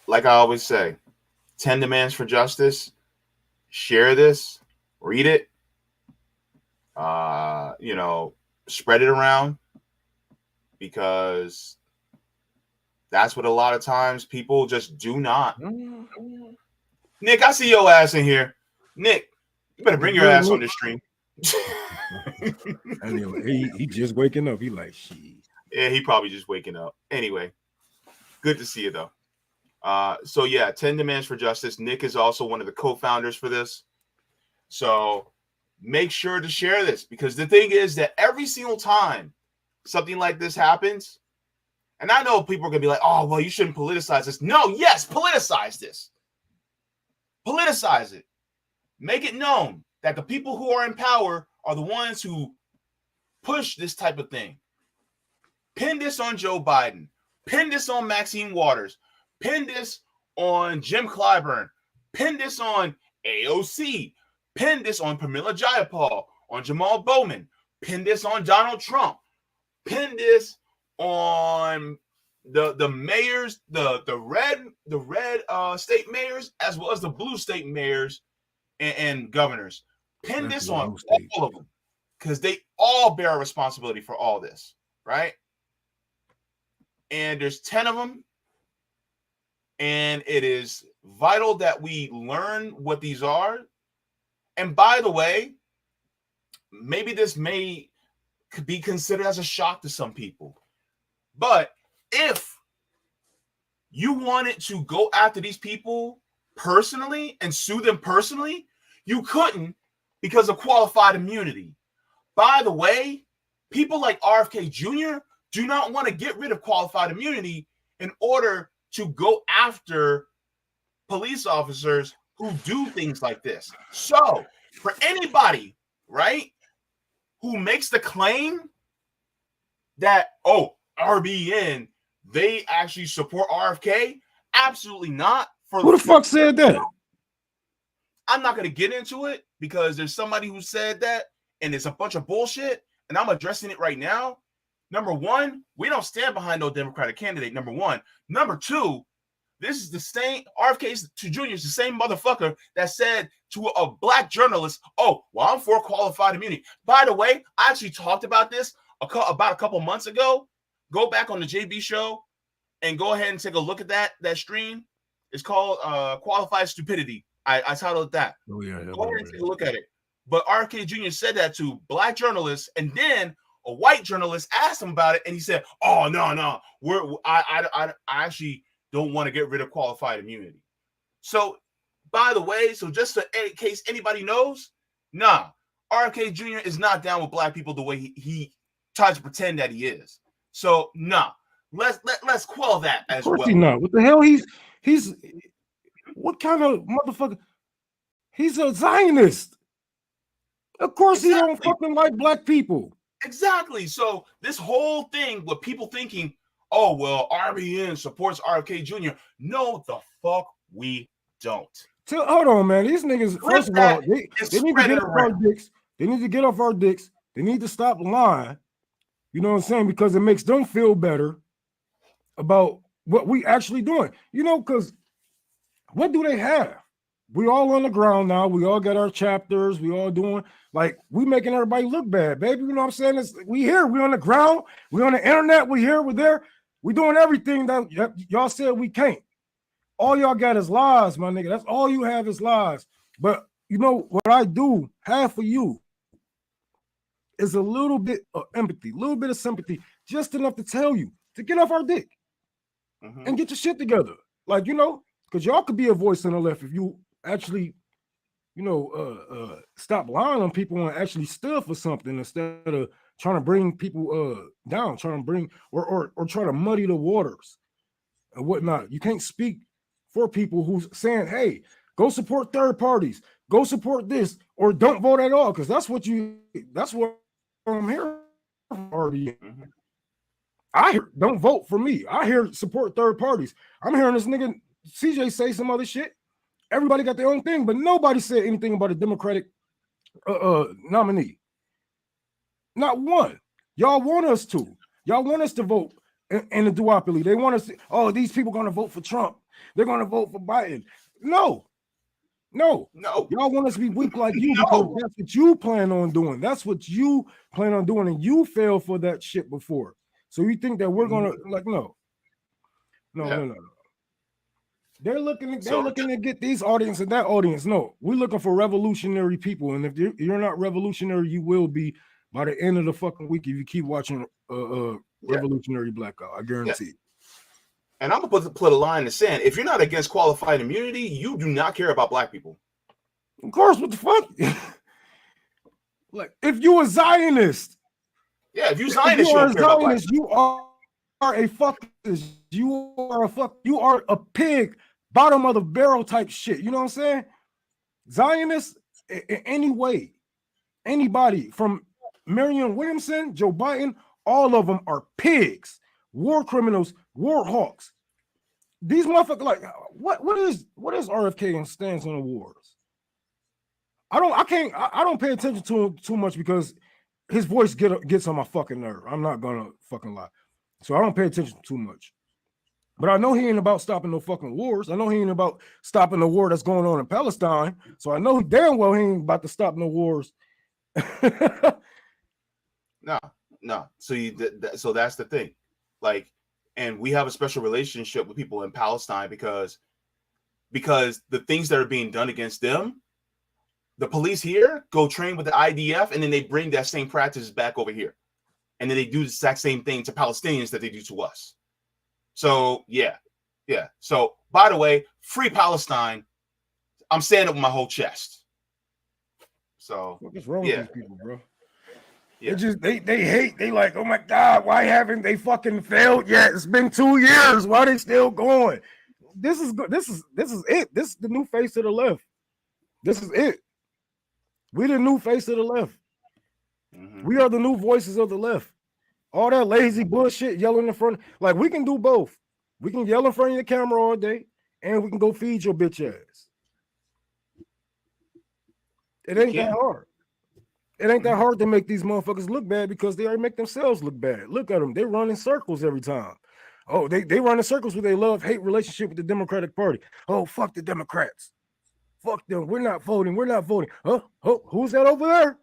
like I always say, 10 demands for justice. Share this, read it. You know, spread it around, because that's what a lot of times people just do not. Nick, I see your ass in here. Nick, you better bring your ass on this stream. Anyway, he just waking up. He like, shit. Yeah, he probably just waking up. Anyway, good to see you though. So yeah, 10 demands for justice. Nick is also one of the co-founders for this. So make sure to share this, because the thing is that every single time something like this happens, and I know people are going to be like, oh, well, you shouldn't politicize this. No, yes, politicize this. Politicize it. Make it known that the people who are in power are the ones who push this type of thing. Pin this on Joe Biden. Pin this on Maxine Waters. Pin this on Jim Clyburn. Pin this on AOC. Pin this on Pramila Jayapal, on Jamal Bowman. Pin this on Donald Trump. Pin this on the mayors, the red state mayors, as well as the blue state mayors and governors. Pin this on all of them, because they all bear a responsibility for all this, right? And there's 10 of them, and it is vital that we learn what these are. And by the way, maybe this could be considered as a shock to some people, but if you wanted to go after these people personally and sue them personally, you couldn't because of qualified immunity. By the way, people like RFK Jr. do not want to get rid of qualified immunity in order to go after police officers who do things like this. So for anybody, right, who makes the claim that, oh, RBN, they actually support RFK, absolutely not. Who the fuck said that? I'm not going to get into it because there's somebody who said that, and it's a bunch of bullshit, and I'm addressing it right now. Number one, we don't stand behind no Democratic candidate, number one. Number two, this is the same, RFK Jr. is the same motherfucker that said to a black journalist, oh, well, I'm for qualified immunity. By the way, I actually talked about this about a couple months ago. Go back on the Jaybe show and go ahead and take a look at that stream. It's called Qualified Stupidity. I titled it that. Oh, yeah. Go ahead and take a look at it. But RFK Jr. said that to black journalists, and then a white journalist asked him about it, and he said, oh, no, I actually don't want to get rid of qualified immunity. So, by the way, so just in case anybody knows, nah, RFK Jr. is not down with black people the way he tries to pretend that he is. So, nah, let's quell that as well. Of course he not. What the hell? He's what kind of motherfucker? He's a Zionist. Of course he don't fucking like black people. Exactly. So this whole thing with people thinking, oh, well, RBN supports RFK Jr. No, the fuck we don't. Hold on, man. These niggas, first of all, they need to get off our dicks. They need to get off our dicks. They need to stop lying. You know what I'm saying? Because it makes them feel better about what we actually doing. You know, because what do they have? We all on the ground now. We all got our chapters. We all doing, like, we making everybody look bad, baby. You know what I'm saying? We here. We on the ground. We on the internet. We here. We're there. We doing everything that y'all said we can't. All y'all got is lies, my nigga. That's all you have is lies. But you know what I do have for you is a little bit of empathy, a little bit of sympathy, just enough to tell you to get off our dick and get your shit together. Like, you know, because y'all could be a voice on the left if you actually, you know, stop lying on people and actually stood for something instead of trying to bring people down, trying to bring or trying to muddy the waters and whatnot. You can't speak for people who's saying, hey, go support third parties, go support this, or don't vote at all, because that's what I'm here for. I hear don't vote for me. I hear support third parties. I'm hearing this nigga CJ say some other shit. Everybody got their own thing, but nobody said anything about a Democratic nominee. Not one. Y'all want us to. Y'all want us to vote in the duopoly. They want us to, oh, these people going to vote for Trump. They're going to vote for Biden. No. Y'all want us to be weak like you because that's what you plan on doing. That's what you plan on doing, and you failed for that shit before. So you think that we're going to, like, no. They're looking to get these audience and that audience. No, we're looking for revolutionary people. And if you're not revolutionary, you will be by the end of the fucking week if you keep watching Revolutionary Blackout. I guarantee it. And I'm going to put a line in the sand. If you're not against qualified immunity, you do not care about black people. Of course, what the fuck? Like, if you a Zionist, Yeah, if you If Zionist, you you are don't a care about black Zionist, you are a fuckist. You are a pig, bottom of the barrel type shit. You know what I'm saying? Zionists, in any way, anybody from Marion Williamson, Joe Biden, all of them are pigs, war criminals, war hawks. These motherfuckers, like, what is RFK and stance on the wars? I don't pay attention to him too much because his voice gets on my fucking nerve. I'm not gonna fucking lie. So I don't pay attention too much. But I know he ain't about stopping no fucking wars. I know he ain't about stopping the war that's going on in Palestine. So I know damn well he ain't about to stop no wars. No. So that's the thing. Like, and we have a special relationship with people in Palestine because the things that are being done against them, the police here go train with the IDF, and then they bring that same practice back over here. And then they do the exact same thing to Palestinians that they do to us. So, yeah. So, by the way, free Palestine. I'm standing up with my whole chest. So, what's wrong with these people, bro? Yeah. They hate. They like, oh my God, why haven't they fucking failed yet? It's been 2 years. Why they still going? This is it. This is the new face of the left. This is it. We the new face of the left. Mm-hmm. We are the new voices of the left. All that lazy bullshit yelling in front. Like, we can do both. We can yell in front of your camera all day, and we can go feed your bitch ass. It ain't that hard. It ain't that hard to make these motherfuckers look bad because they already make themselves look bad. Look at them. They run in circles every time. Oh, they run in circles with a love-hate relationship with the Democratic Party. Oh, fuck the Democrats. Fuck them. We're not voting. Oh, who's that over there?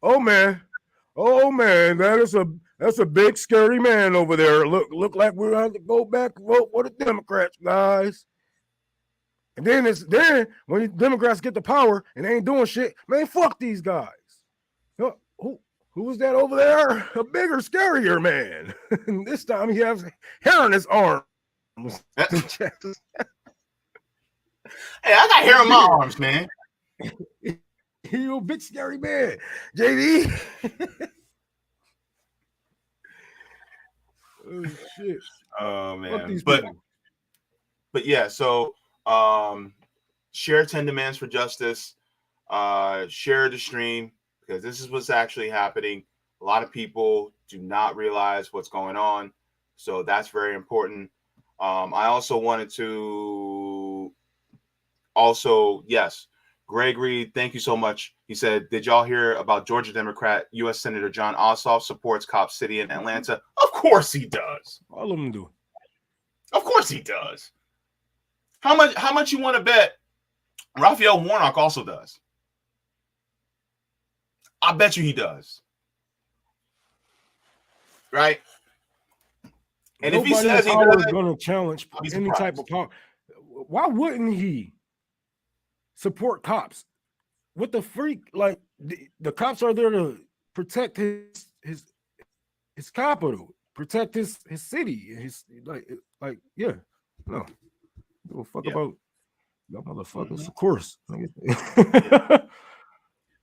Oh man, that's a big scary man over there. Look like we're going to go back and vote for the Democrats, guys. And then when the Democrats get the power and they ain't doing shit, man, fuck these guys. Who's that over there? A bigger, scarier man. This time he has hair on his arm. Hey, I got hair on my arms, man. You a big scary man, Jaybe. Oh shit. Oh man. But yeah, so share 10 demands for justice. Share the stream because this is what's actually happening. A lot of people do not realize what's going on, so that's very important. I also wanted to yes, Gregory, thank you so much. He said, did y'all hear about Georgia Democrat U.S. Senator John Ossoff supports Cop City in Atlanta? Of course he does. All of them do. Of course he does. How much you want to bet Raphael Warnock also does? I bet you he does. Right? And nobody if he says he is going to challenge any surprised. type of power, why wouldn't he support cops? What the freak? Like the cops are there to protect his capital, protect his city, his like yeah. No, give a fuck about y'all motherfuckers, of course.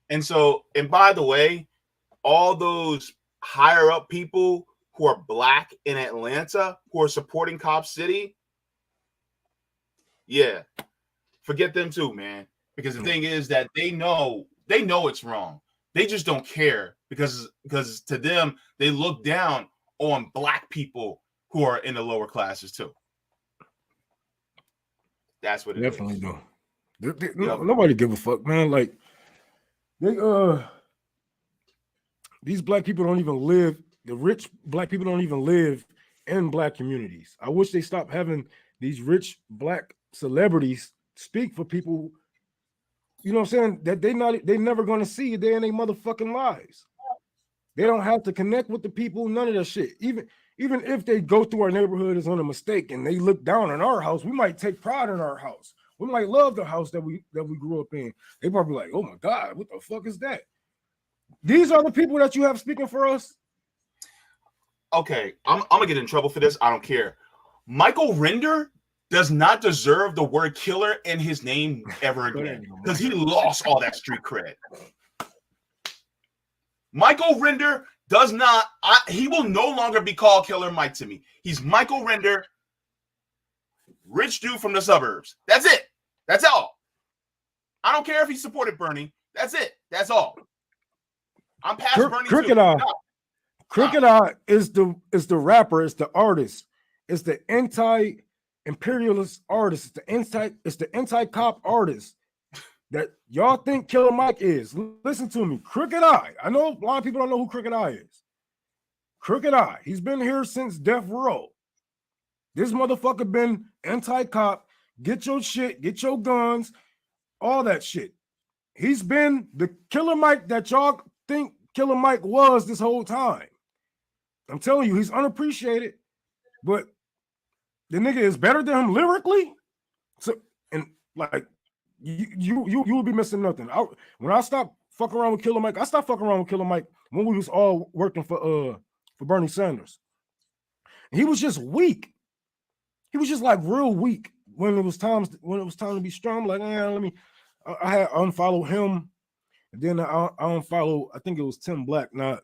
And by the way, all those higher up people who are black in Atlanta who are supporting Cop City, yeah, forget them too, man. Because the thing is that they know it's wrong. They just don't care because to them they look down on black people who are in the lower classes too. That's what it definitely is. do. Nobody give a fuck, man. Like these black people don't even live. The rich black people don't even live in black communities. I wish they stopped having these rich black celebrities speak for people. You know what I'm saying? That they never gonna see a day in their motherfucking lives. They don't have to connect with the people, none of that shit. Even if they go through our neighborhood as on a mistake and they look down on our house, we might take pride in our house. We might love the house that we grew up in. They probably like, oh my God, what the fuck is that? These are the people that you have speaking for us. Okay, I'm gonna get in trouble for this. I don't care. Michael Render does not deserve the word killer in his name ever again because he lost all that street cred. Michael Render does not. He will no longer be called Killer Mike to me. He's Michael Render, rich dude from the suburbs. That's it. That's all. I don't care if he supported Bernie. That's it. That's all. I'm past Bernie Crooked too. Eye. No. Crooked Eye is the rapper, it's the artist, it's the anti-imperialist artist, it's the anti-cop artist that y'all think Killer Mike is. Listen to me, Crooked Eye. I know a lot of people don't know who Crooked Eye is. Crooked Eye, he's been here since Death Row. This motherfucker been anti-cop, get your shit, get your guns, all that shit. He's been the Killer Mike that y'all think Killer Mike was this whole time. I'm telling you, he's unappreciated, but the nigga is better than him lyrically. So, and like you will be missing nothing. When I stopped fucking around with Killer Mike, I stopped fucking around with Killer Mike when we was all working for Bernie Sanders. And he was just weak. He was just like real weak when it was time to be strong. Like, I had unfollowed him, and then I unfollowed. I think it was Tim Black, not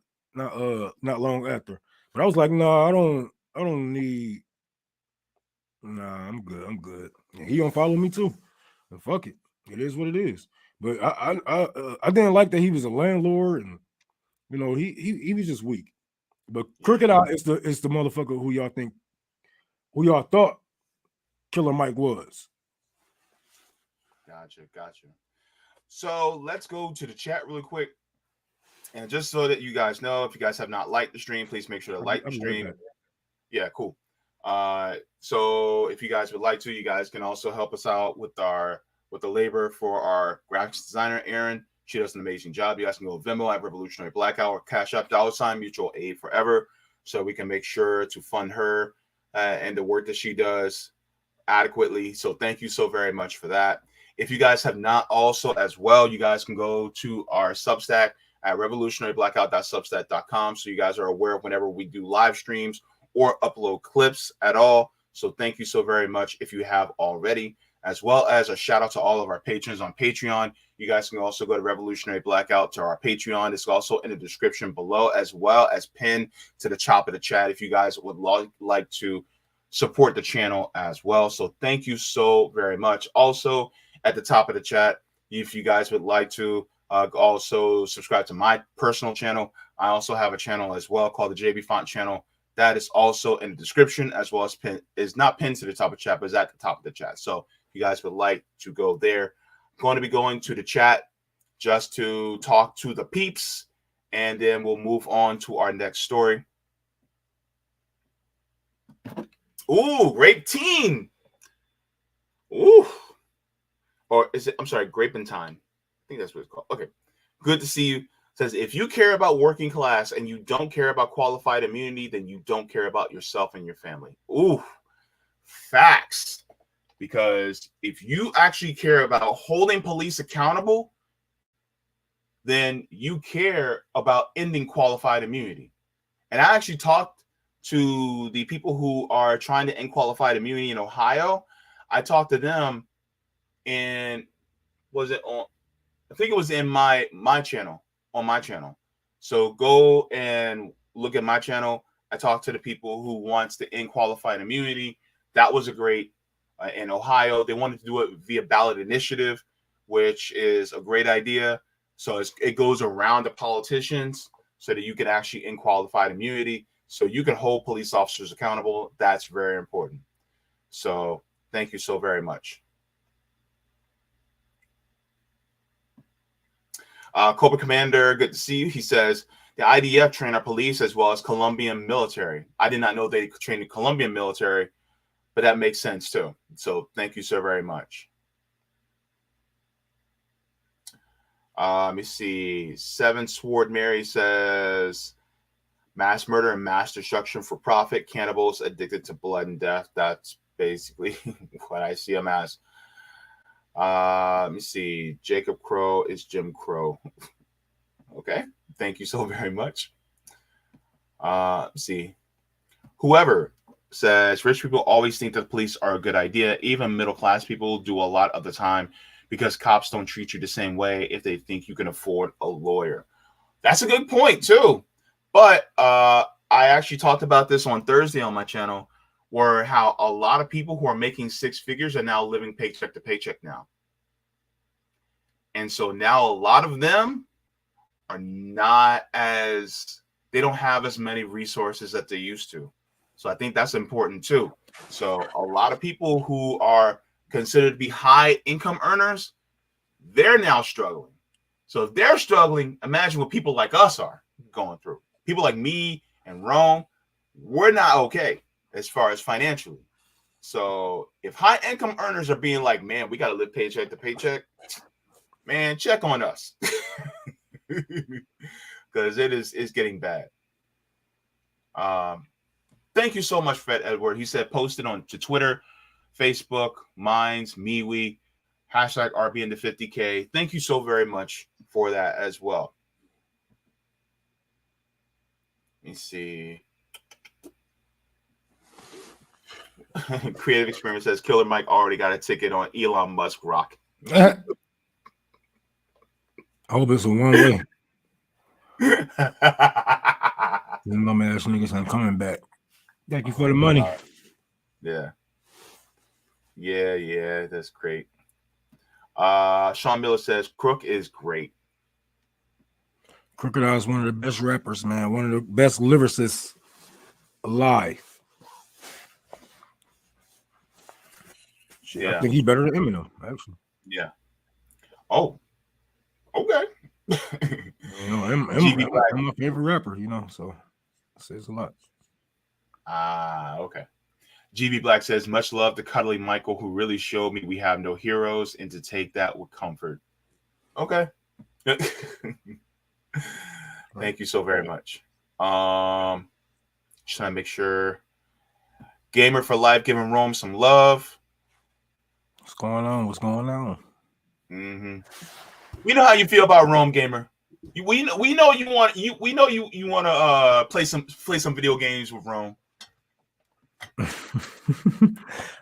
long after. But I was like, I don't need. I'm good. And he unfollowed me too. And fuck it. It is what it is. But I didn't like that he was a landlord, and he was just weak. But Crooked Eye is the motherfucker who y'all thought Killer Mike was. Gotcha. So let's go to the chat really quick. And just so that you guys know, if you guys have not liked the stream, please make sure to like the stream. Yeah, cool. So if you guys would like to, you guys can also help us out with the labor for our graphics designer, Erin. She does an amazing job. You guys can go to Venmo at Revolutionary Blackout or Cash App $ Mutual Aid Forever, so we can make sure to fund her and the work that she does adequately. So thank you so very much for that. If you guys have not also as well, you guys can go to our Substack at revolutionaryblackout.substack.com, so you guys are aware of whenever we do live streams or upload clips at all. So thank you so very much if you have already, as well as a shout out to all of our patrons on Patreon. You guys can also go to Revolutionary Blackout to our Patreon. It's also in the description below, as well as pinned to the top of the chat if you guys would like to support the channel as well. So thank you so very much. Also at the top of the chat, if you guys would like to also subscribe to my personal channel. I also have a channel as well called the Jaybe Font channel. That is also in the description, as well as is not pinned to the top of the chat, but is at the top of the chat. So if you guys would like to go there, I'm going to be going to the chat just to talk to the peeps, and then we'll move on to our next story. Ooh, Grape Teen. Ooh. Or is it, I'm sorry, Grapentine. I think that's what it's called. Okay. Good to see you. Says, if you care about working class and you don't care about qualified immunity, then you don't care about yourself and your family. Ooh, facts. Because if you actually care about holding police accountable, then you care about ending qualified immunity. And I actually talked to the people who are trying to end qualified immunity in Ohio. I talked to them, and was it on? I think it was in my channel, on my channel. So go and look at my channel. I talked to the people who wants to end qualified immunity. That was a great, in Ohio, they wanted to do it via ballot initiative, which is a great idea. So it goes around the politicians so that you can actually end qualified immunity. So you can hold police officers accountable. That's very important. So thank you so very much. Cobra Commander, good to see you. He says, the IDF train our police as well as Colombian military. I did not know they trained the Colombian military, but that makes sense too. So thank you so very much. Let me see. Seven Sword Mary says, mass murder and mass destruction for profit, cannibals addicted to blood and death. That's basically what I see them as. Let me see. Jacob Crow is Jim Crow. Okay. Thank you so very much. Let's see. Whoever says rich people always think that the police are a good idea. Even middle-class people do a lot of the time because cops don't treat you the same way if they think you can afford a lawyer. That's a good point, too. But I actually talked about this on Thursday on my channel, where how a lot of people who are making six figures are now living paycheck to paycheck now. And so now a lot of them are not as, they don't have as many resources that they used to. So I think that's important too. So a lot of people who are considered to be high income earners, they're now struggling. So if they're struggling, imagine what people like us are going through. People like me and Rome, we're not okay as far as financially. So if high income earners are being like, man, we got to live paycheck to paycheck, man, check on us. Because it's getting bad. Thank you so much, Fred Edward. He said post it on to Twitter, Facebook, Minds, MeWe, hashtag RB into 50K. Thank you so very much for that as well. Let me see. Creative Experiment says Killer Mike already got a ticket on Elon Musk rocket. I hope it's a one way. Them dumb ass niggas ain't coming back. Thank you for the money. Yeah. Yeah, that's great. Sean Miller says Crook is great. Crocodile is one of the best rappers, man. One of the best lyricists alive. Yeah. I think he's better than Eminem, actually. Yeah. Oh. Okay. You know, I'm my favorite rapper, you know, so it says a lot. Okay. GB Black says, much love to Cuddly Michael, who really showed me we have no heroes and to take that with comfort. Okay. Thank you so very much. Just trying to make sure. Gamer for Life giving Rome some love. What's going on? What's going on? Mm-hmm. We know how you feel about Rome, Gamer. We know you want to play some video games with Rome.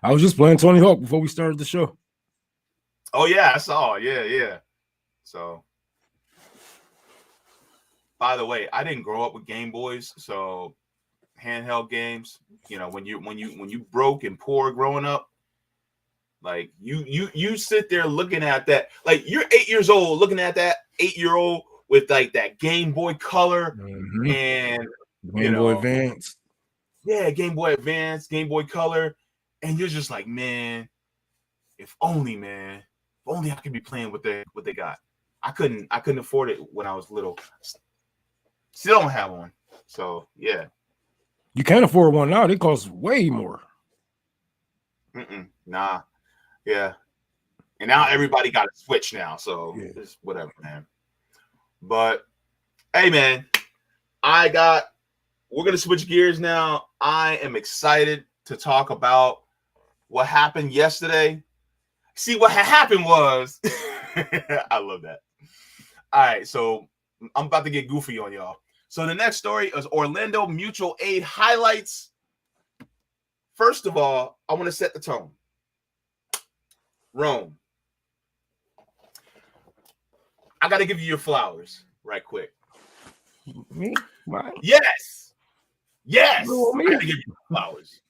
I was just playing Tony Hawk before we started the show. Oh yeah, I saw. Yeah. So, by the way, I didn't grow up with Game Boys, so handheld games. You know, when you broke and poor growing up, like you sit there looking at that, like you're 8 years old looking at that 8-year-old with like that Game Boy Color and Game Boy Advance. Yeah, Game Boy Advance, Game Boy Color, and you're just like, man, if only I could be playing what they got. I couldn't afford it when I was little. Still don't have one. So yeah. You can't afford one now. They cost way more. Nah. Yeah. And now everybody got a Switch now, so it's whatever, man. But hey, man, we're gonna switch gears now. I am excited to talk about what happened yesterday. See, what happened was I love that. All right, so I'm about to get goofy on y'all. So the next story is Orlando Mutual Aid highlights. First of all, I want to set the tone. Rome, I got to give you your flowers right quick. Me? Why? Yes. I got to give you flowers.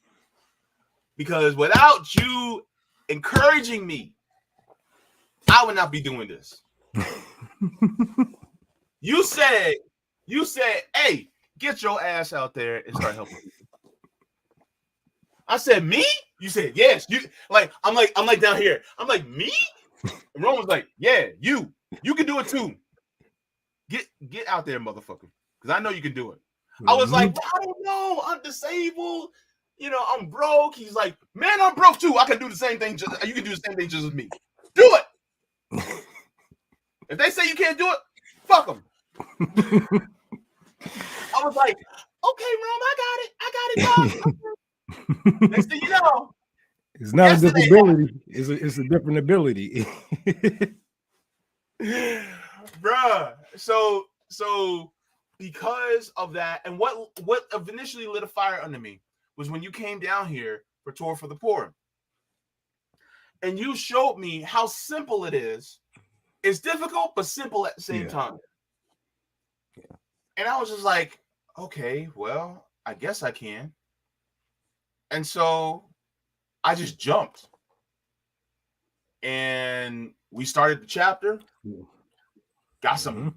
Because without you encouraging me, I would not be doing this. You said, hey, get your ass out there and start helping people. I said, me? You said, yes. You I'm like down here. I'm like, me? And Ron was like, yeah, you can do it too. Get out there, motherfucker. Because I know you can do it. I was like, well, I don't know. I'm disabled. You know, I'm broke. He's like, man, I'm broke too. I can do the same thing. You can do the same thing just as me. Do it. If they say you can't do it, fuck them. I was like, okay, Rom, I got it, dog. Next thing you know, it's not a disability. It's a different ability. Bruh. So because of that, and what initially lit a fire under me was when you came down here for Tour for the Poor. And you showed me how simple it is. It's difficult, but simple at the same time. And I was just like, okay, well, I guess I can. And so I just jumped. And we started the chapter. Got some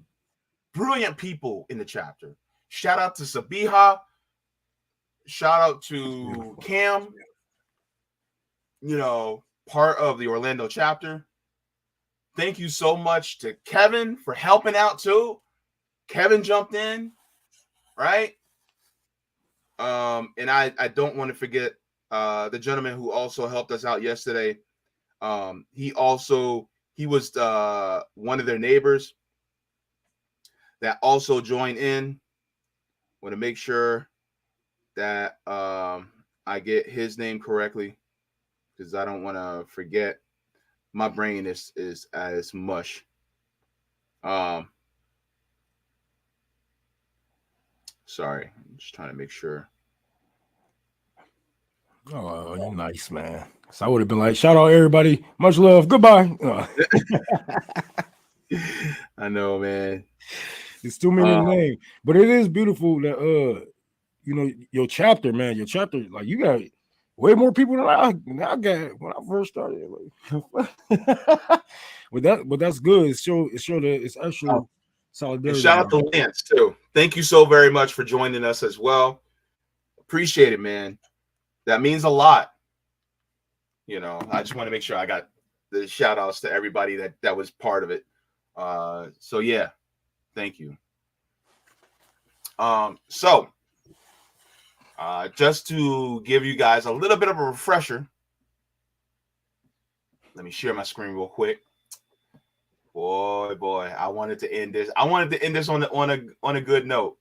brilliant people in the chapter. Shout out to Sabiha. Shout out to Cam, part of the Orlando chapter. Thank you so much to Kevin for helping out too. Kevin jumped in, right? And I don't want to forget the gentleman who also helped us out yesterday. He was one of their neighbors that also joined in. Want to make sure that I get his name correctly because I don't want to forget. My brain is as mush. Sorry, I'm just trying to make sure. Oh, you're nice, man. So I would have been like, shout out everybody, much love, goodbye. I know, man. It's too many names, but it is beautiful that your chapter, man, like you got way more people than I got when I first started. But that's good. It showed that it's actual solidarity. And shout out to Lance too. Thank you so very much for joining us as well. Appreciate it, man. That means a lot. I just want to make sure I got the shout outs to everybody that was part of it. So yeah, thank you. Just to give you guys a little bit of a refresher, let me share my screen real quick. Boy, I wanted to end this. I wanted to end this on a good note.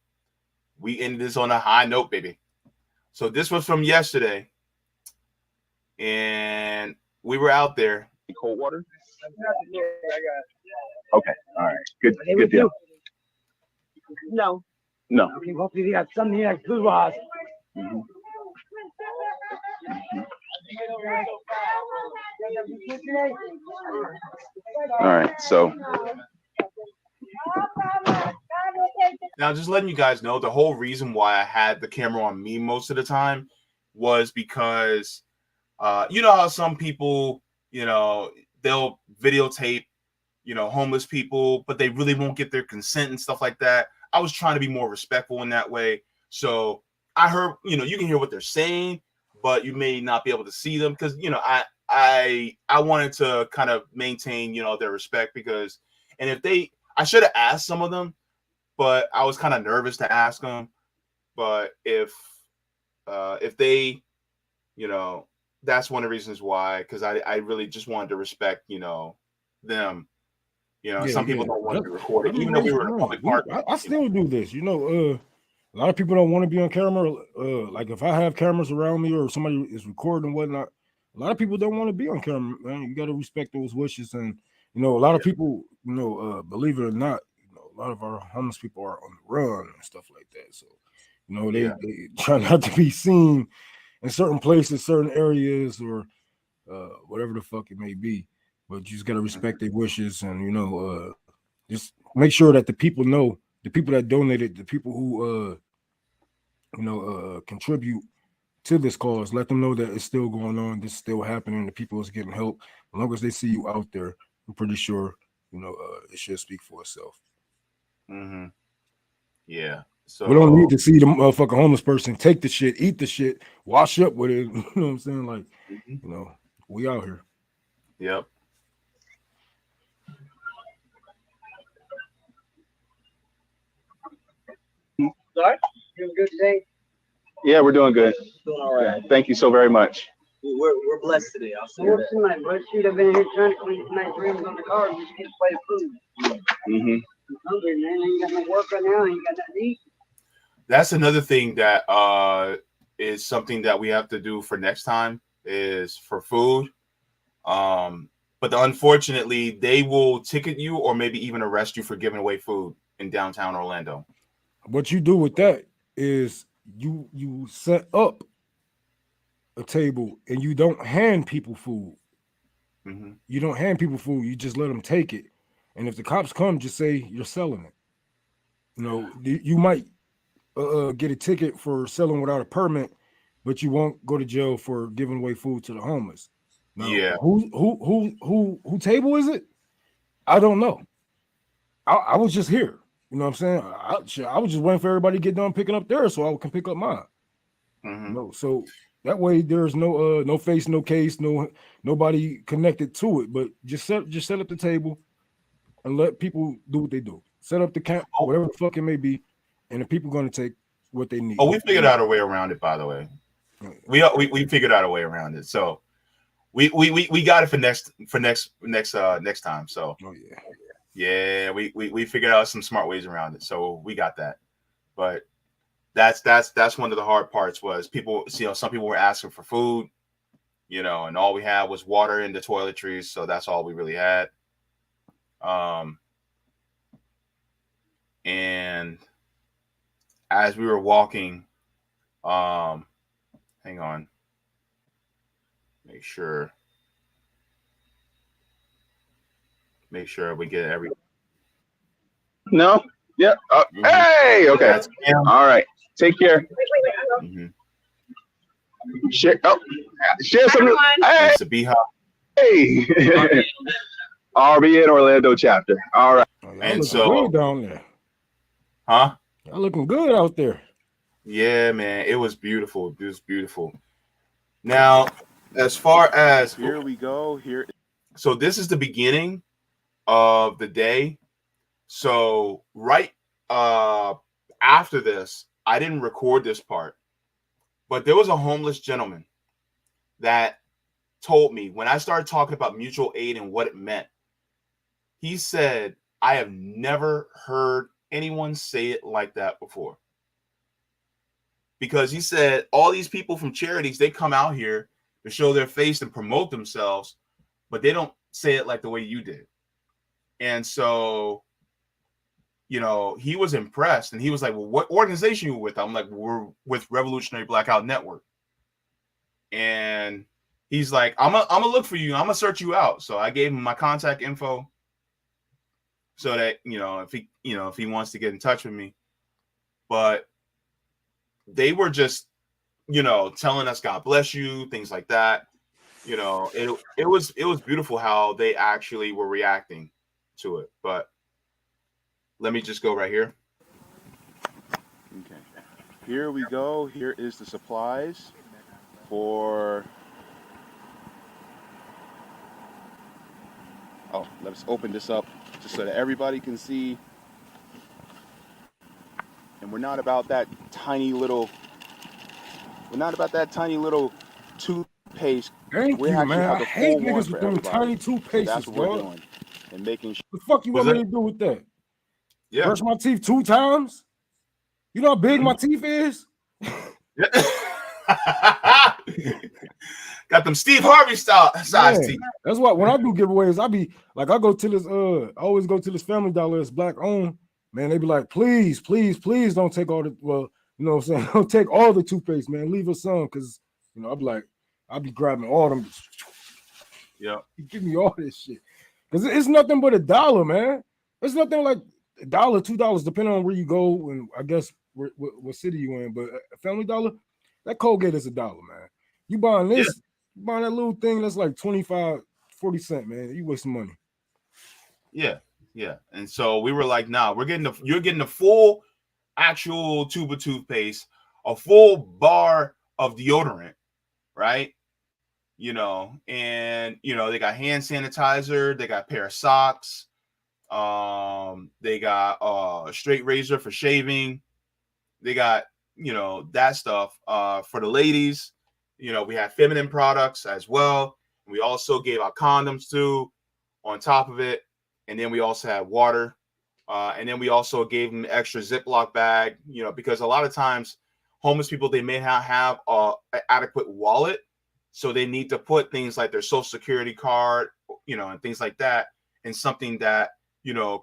We ended this on a high note, baby. So this was from yesterday, and we were out there. Cold water? Okay, all right, good deal. No. Okay, hopefully they got something here like food was. All right, so now just letting you guys know, the whole reason why I had the camera on me most of the time was because you know how some people, they'll videotape, homeless people, but they really won't get their consent and stuff like that. I was trying to be more respectful in that way. So I heard, you can hear what they're saying, but you may not be able to see them because, I wanted to kind of maintain, their respect because, and I should have asked some of them, but I was kind of nervous to ask them. But if they, that's one of the reasons why, because I really just wanted to respect, them. Some people don't want to be recorded, even though we were in a public park. I still do this. A lot of people don't want to be on camera. Like if I have cameras around me or somebody is recording and whatnot, a lot of people don't want to be on camera, man. You got to respect those wishes. And, a lot of people, believe it or not, a lot of our homeless people are on the run and stuff like that. So, they try not to be seen in certain places, certain areas, or whatever the fuck it may be. But you just got to respect their wishes and, just make sure that the people know, the people that donated, the people who, contribute to this cause, let them know that it's still going on, this is still happening, the people is getting help. As long as they see you out there, I'm pretty sure, it should speak for itself. Yeah. So we don't need to see the motherfucking homeless person take the shit, eat the shit, wash up with it. You know what I'm saying? Like, we out here. Yep. Sorry? Doing good today? yeah, we're doing good. Doing all right. Thank you so very much. We're blessed today. I'll say that. Tonight, bro. Shoot, I've been here trying to clean tonight's rooms on the car and just get a plate of food. I'm hungry, man. I ain't got no work right now. I ain't got nothing to eat. That's another thing that is something that we have to do for next time is for food. But unfortunately, they will ticket you or maybe even arrest you for giving away food in downtown Orlando. What you do with that is you set up a table and you don't hand people food. You don't hand people food. You just let them take it. And if the cops come, just say you're selling it. You might get a ticket for selling without a permit, but you won't go to jail for giving away food to the homeless. Now, Yeah. Who table is it? I don't know. I was just here. You know what I'm saying? I was just waiting for everybody to get done picking up theirs so I can pick up mine. Mhm. You know, so that way there's no face, no case, nobody connected to it. But just set up the table and let people do what they do. Set up the camp, whatever the fuck it may be, and the people going to take what they need. Oh, we figured out a way around it, by the way. We figured out a way around it. So we got it for next time. So yeah, we figured out some smart ways around it. So we got that. But that's one of the hard parts was people, some people were asking for food, and all we had was water and the toiletries. So that's all we really had. And as we were walking, hang on, make sure we get every. No. Yeah. Hey. Okay. All right. Take care. Share. Oh, share some. Hey. Sabiha. Hey. RB in Orlando chapter. All right. And so good down there. Huh? Y'all looking good out there. Yeah, man. It was beautiful. It was beautiful. Now, as far as here we go. Here. So this is the beginning of the day. So right after this, I didn't record this part, but there was a homeless gentleman that told me when I started talking about mutual aid and what it meant. He said, I have never heard anyone say it like that before. Because he said all these people from charities, they come out here to show their face and promote themselves, but they don't say it like the way you did. And so, he was impressed and he was like, well, what organization are you with? I'm like, we're with Revolutionary Blackout Network. And he's like, I'm gonna look for you. I'm gonna search you out. So I gave him my contact info so that, if he wants to get in touch with me. But they were just, telling us, God bless you, things like that. It was beautiful how they actually were reacting to it. But let me just go right here. Okay. Here we go. Here is the supplies for. Oh, let's open this up just so that everybody can see. And we're not about that tiny little. We're not about that tiny little toothpaste. Thank we you, actually man. have I the hate full one niggas for with them everybody. tiny toothpastes, So that's what we're dog. doing. And making sure. The fuck you want me to do with that? Yeah. Brush my teeth 2 times? You know how big my teeth is? Got them Steve Harvey size teeth. That's why when I do giveaways, I go to this I always go to this Family Dollar, it's black owned. Man, they be like, please don't take all the you know what I'm saying? Don't take all the toothpaste, man. Leave us some, because I'll be grabbing all them. Yeah. Give me all this shit. Because it's nothing but $1, man. It's nothing like $1, $2, depending on where you go and I guess what city you in. But a Family Dollar, that Colgate is $1, man. You buying this, you buying that little thing that's like 25, 40 cents, man. You wasting money. Yeah. And so we were like, nah, you're getting the full actual tube of toothpaste, a full bar of deodorant, right? And they got hand sanitizer, they got a pair of socks, they got a straight razor for shaving, they got that stuff for the ladies. We have feminine products as well. We also gave out condoms too on top of it, and then we also had water, and then we also gave them extra Ziploc bag, because a lot of times homeless people, they may not have an adequate wallet. So they need to put things like their social security card, and things like that in something that,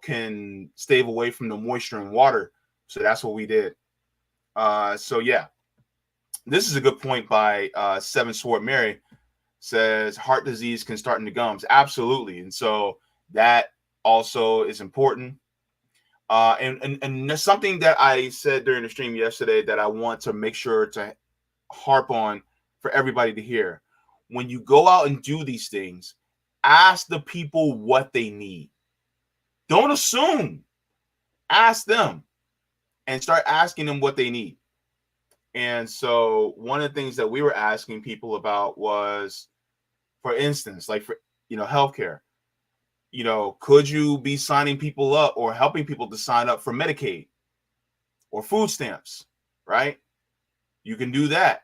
can stave away from the moisture and water. So that's what we did. So yeah, this is a good point by Seven Sword Mary. Says heart disease can start in the gums. Absolutely. And so that also is important. And there's something that I said during the stream yesterday that I want to make sure to harp on for everybody to hear. When you go out and do these things, ask the people what they need. Don't assume. Ask them and start asking them what they need. And so one of the things that we were asking people about was, for instance, like for healthcare. Could you be signing people up or helping people to sign up for Medicaid or food stamps, right? You can do that.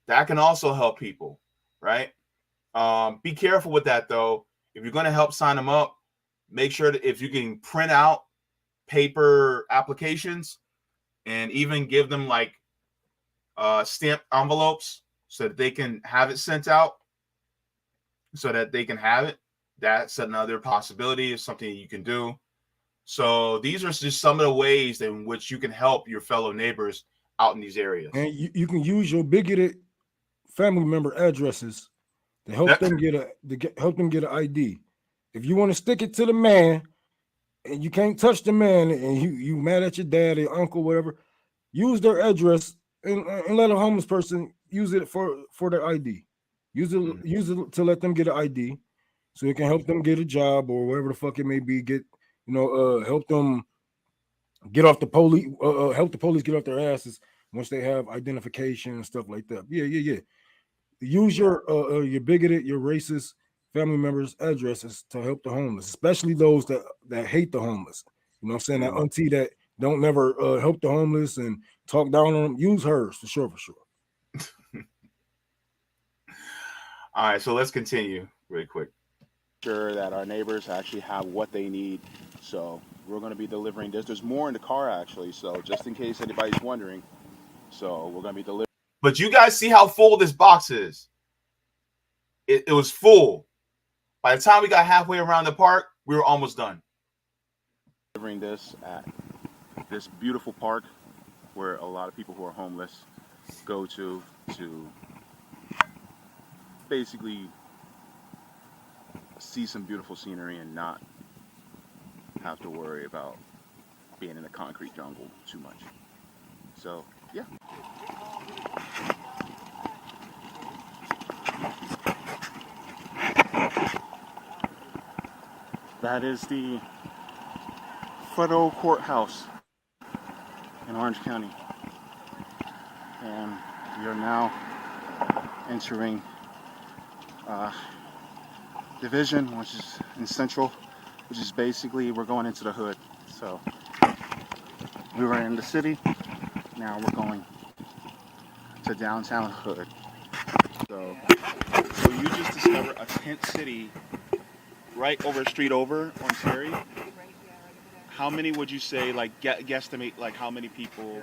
That can also help people, right? Be careful with that, though. If you're going to help sign them up, make sure that if you can print out paper applications and even give them like stamped envelopes so that they can have it sent out, so that they can have it. That's another possibility of something you can do. So these are just some of the ways in which you can help your fellow neighbors out in these areas. And you can use your bigoted family member addresses to help them get an ID. If you want to stick it to the man and you can't touch the man and you mad at your dad or uncle, whatever, use their address and let a homeless person use it for their ID. Use it to let them get an ID so it can help them get a job or whatever the fuck it may be. Help them get off the police, help the police get off their asses once they have identification and stuff like that. Yeah. Use your bigoted, your racist family members' addresses to help the homeless, especially those that hate the homeless. You know what I'm saying? That auntie that don't never help the homeless and talk down on them, use hers for sure. All right, so let's continue really quick. Sure that our neighbors actually have what they need. So we're going to be delivering this. There's more in the car, actually. So just in case anybody's wondering. So we're going to be delivering. But you guys see how full this box is. It was full. By the time we got halfway around the park, we were almost done. Delivering this at this beautiful park where a lot of people who are homeless go to basically see some beautiful scenery and not have to worry about being in a concrete jungle too much. So, yeah. That is the federal courthouse in Orange County. And we are now entering Division, which is in Central, which is basically we're going into the hood. So we were in the city, now we're going to downtown hood. So you just discovered a tent city right over the street over on Terry. How many would you say, like, guesstimate, like, how many people?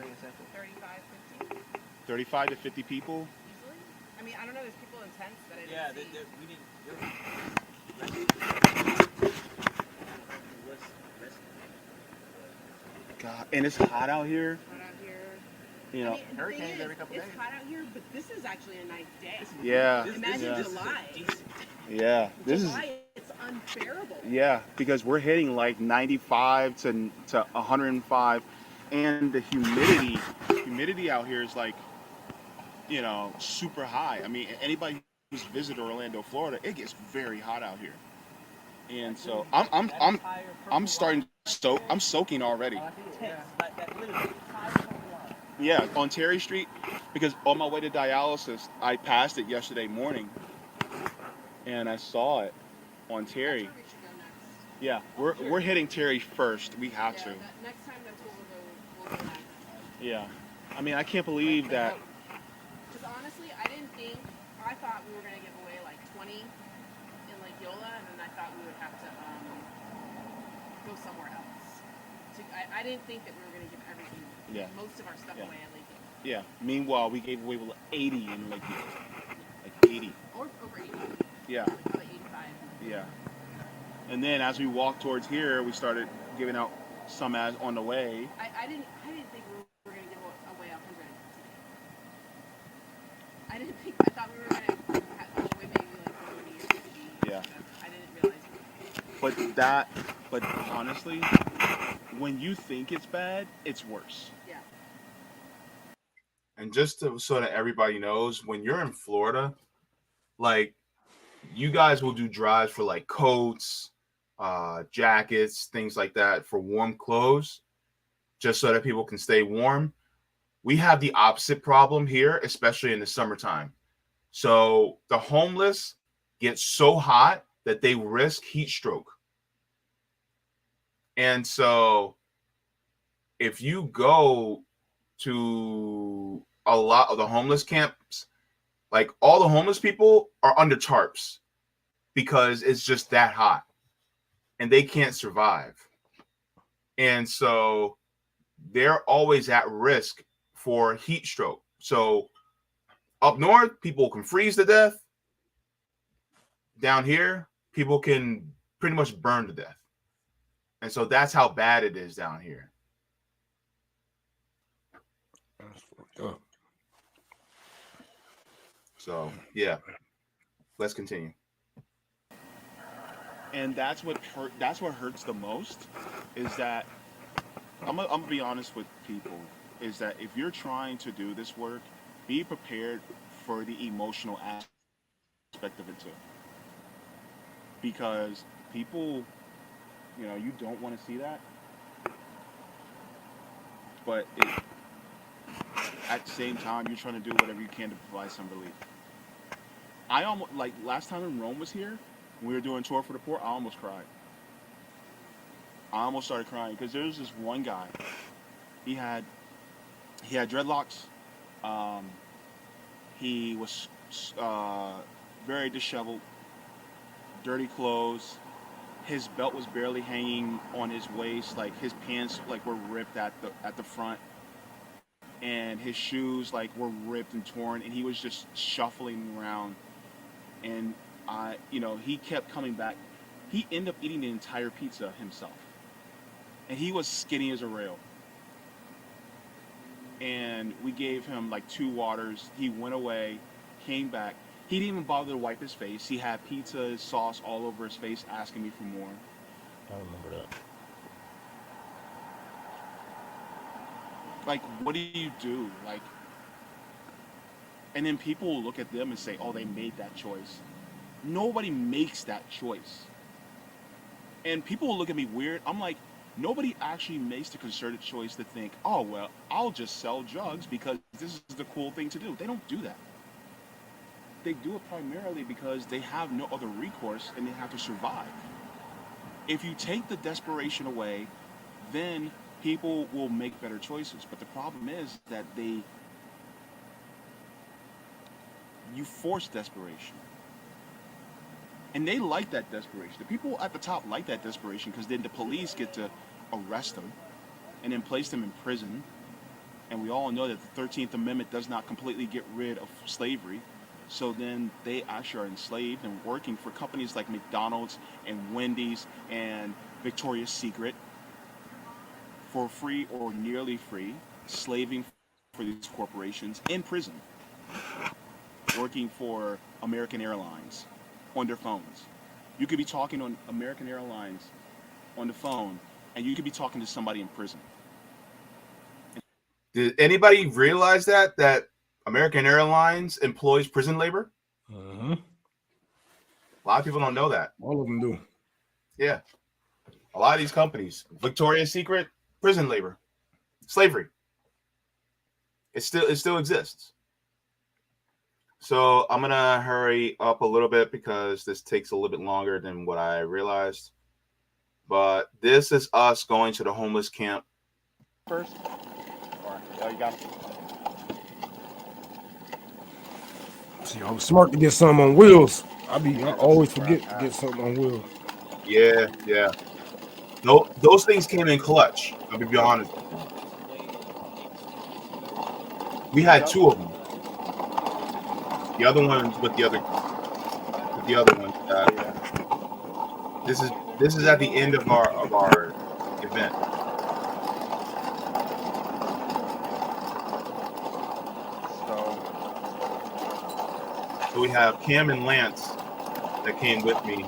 35 to 50 people? I mean, I don't know, there's people in tents that I didn't see. God, and it's hot out here. You know, hurricanes every couple days. It's hot out here, but this is actually a nice day. Yeah. Imagine July. Yeah. July, it's unbearable. Yeah, because we're hitting like 95 to 105, and the humidity out here is like, super high. I mean, anybody who's visited Orlando, Florida, it gets very hot out here. And so I'm starting to soak. I'm soaking already. Yeah, on Terry Street, because on my way to dialysis, I passed it yesterday morning, and I saw it on Terry. Yeah, we're hitting Terry first. We have to. Next time that's what we'll go next. Yeah, I mean, I can't believe that. Because honestly, I thought we were gonna give away like 20 in Lake Yola, and then I thought we would have to go somewhere else. I didn't think that we were gonna give everything. Yeah. Most of our stuff away at Lake Yola. Yeah. Meanwhile, we gave away 80 in Lake Yola. Like 80. Or over 80. Yeah. Probably 85. Yeah. And then as we walked towards here, we started giving out some as on the way. I didn't think we were going to give away 100 today. I thought we were going to give away maybe like 40 or 50. Yeah. I didn't realize. But honestly, when you think it's bad, it's worse. Yeah. And just so that everybody knows, when you're in Florida, like you guys will do drives for like coats, jackets, things like that for warm clothes, just so that people can stay warm. We have the opposite problem here, especially in the summertime. So the homeless get so hot that they risk heat stroke. And so if you go to a lot of the homeless camps, like all the homeless people are under tarps because it's just that hot and they can't survive. And so they're always at risk for heat stroke. So up north, people can freeze to death. Down here, people can pretty much burn to death. And so that's how bad it is down here. That's fucked up. So, yeah. Let's continue. And that's what hurts the most is that I'm gonna be honest with people, is that if you're trying to do this work, be prepared for the emotional aspect of it too. Because people, you don't want to see that. But at the same time, you're trying to do whatever you can to provide some relief. I almost, like last time when Rome was here, when we were doing tour for the poor, I almost cried. I almost started crying because there was this one guy. He had dreadlocks. He was very disheveled, dirty clothes. His belt was barely hanging on his waist. Like his pants were ripped at the front, and his shoes were ripped and torn. And he was just shuffling around. And he kept coming back. He ended up eating the entire pizza himself. And he was skinny as a rail. And we gave him 2 waters. He went away, came back. He didn't even bother to wipe his face. He had pizza sauce all over his face, asking me for more. I remember that. What do you do? And then people will look at them and say, oh, they made that choice. Nobody makes that choice. And people will look at me weird. I'm like, nobody actually makes the concerted choice to think, oh, well, I'll just sell drugs because this is the cool thing to do. They don't do that. They do it primarily because they have no other recourse and they have to survive. If you take the desperation away, then people will make better choices. But the problem is that you force desperation. And they like that desperation. The people at the top like that desperation because then the police get to arrest them and then place them in prison. And we all know that the 13th Amendment does not completely get rid of slavery. So then they actually are enslaved and working for companies like McDonald's and Wendy's and Victoria's Secret for free or nearly free, slaving for these corporations in prison, working for American Airlines on their phones. You could be talking on American Airlines on the phone, and you could be talking to somebody in prison. Did anybody realize that American Airlines employs prison labor? Mm-hmm. A lot of people don't know that. All of them do. Yeah. A lot of these companies, Victoria's Secret, prison labor, slavery. It still exists. So I'm gonna hurry up a little bit because this takes a little bit longer than what I realized. But this is us going to the homeless camp. First? You got it. See, I was smart to get something on wheels. I always forget to get something on wheels. Yeah. No, those things came in clutch. I'll be honest with you. We had 2 of them. The other one's with the other one. This is at the end of our event. So we have Cam and Lance that came with me.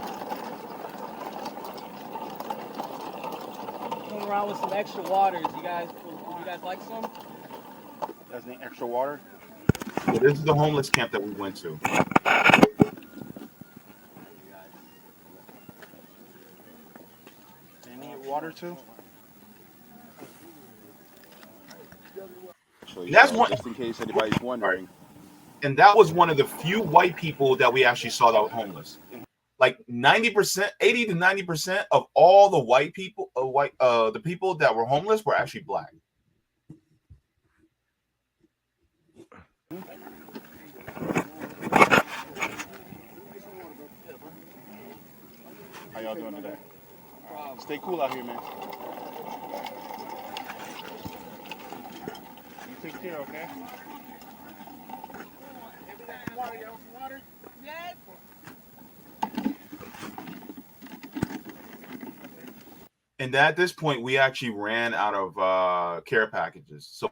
walking around with some extra waters. Would you guys like some? Does need extra water? So this is the homeless camp that we went to. They need water too? That's one, just in case anybody's wondering. and that was one of the few white people that we actually saw that were homeless. Like 90%, 80 to 90% of all the white people, the people that were homeless were actually black. How y'all doing today? Stay cool out here, man. You take care, okay? Water? Yes. And at this point, we actually ran out of care packages, so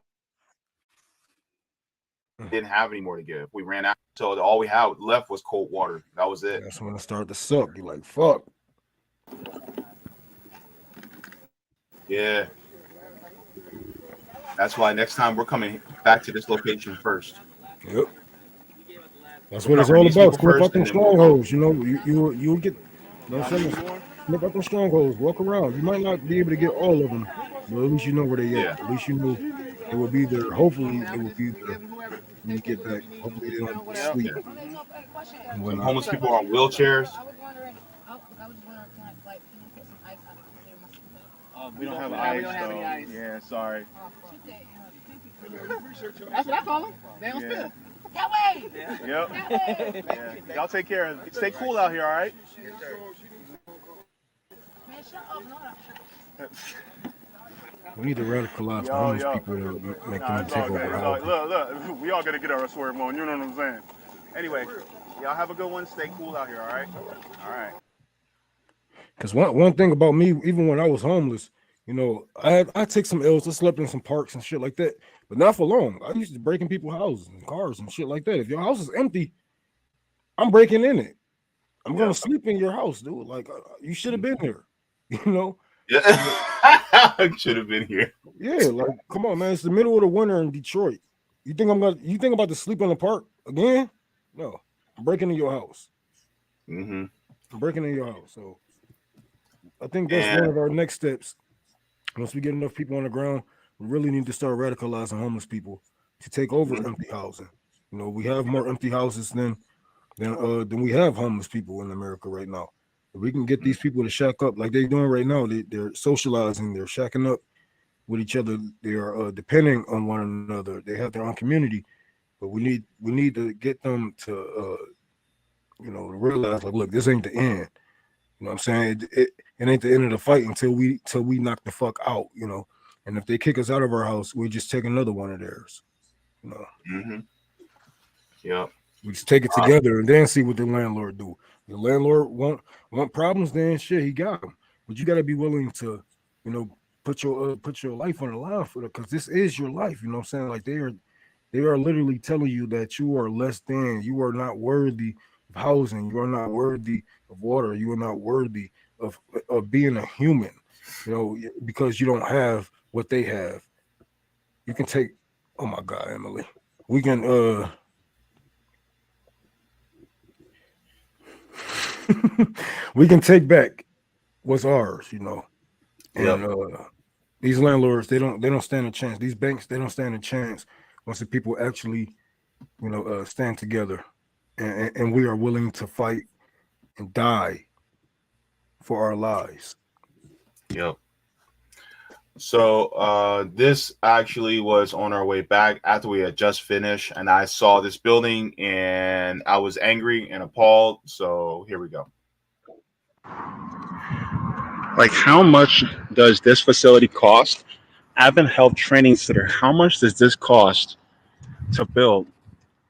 we didn't have any more to give. We ran out, so all we had left was cold water. That was it. That's when it started to suck. You're like, fuck. Yeah. That's why next time we're coming back to this location first. Yep. That's what it's all about. Flip out them strongholds. You know, you get. You know what I'm saying? Flip out them strongholds. Walk around. You might not be able to get all of them, but at least you know where they at. At least you know it will be there. Hopefully, it will be there when you get back. Hopefully, they don't sleep. Homeless people are on wheelchairs. We don't have ice, though. Yeah, sorry. That's what I call them. They don't spill. That way. Yep. Yeah. Y'all take care. Stay cool out here, all right? Man, shut up. We need to radicalize the homeless people to make them take over. Look, we all got to get our swerve on. You know what I'm saying? Anyway, y'all have a good one. Stay cool out here, all right? All right. Because one thing about me, even when I was homeless, you know, I take some L's. I slept in some parks and shit like that, but not for long. I used to break in people's houses and cars and shit like that. If your house is empty, I'm breaking in it. I'm gonna sleep in your house, dude. Like you should have been here, you know. Yeah, I should have been here. Yeah, like come on, man. It's the middle of the winter in Detroit. You think I'm about to sleep in the park again? No, I'm breaking in your house. Mm-hmm. I'm breaking in your house. So I think that's one of our next steps. Once we get enough people on the ground, we really need to start radicalizing homeless people to take over empty housing. You know, we have more empty houses than we have homeless people in America right now. If we can get these people to shack up like they're doing right now, they're socializing, they're shacking up with each other, they are depending on one another. They have their own community, but we need to get them to realize like, look, this ain't the end. You know what I'm saying? It ain't the end of the fight until we knock the fuck out, you know. And if they kick us out of our house, we just take another one of theirs. You know. Mm-hmm. Yeah. We just take it together and then see what the landlord do. The landlord want problems, then shit, he got them. But you got to be willing to, you know, put your life on the line for it, because this is your life. You know what I'm saying? Like they are literally telling you that you are less than, you are not worthy of housing, you are not worthy of water, you are not worthy of being a human, you know, because you don't have what they have. You can take, oh my God, Emily, we can we can take back what's ours, you know. And these landlords, they don't stand a chance. These banks, they don't stand a chance once the people actually, you know, stand together and we are willing to fight and die for our lives. Yep. So this actually was on our way back after we had just finished, and I saw this building and I was angry and appalled. So here we go. Like, how much does this facility cost? Advent Health Training Center, how much does this cost to build?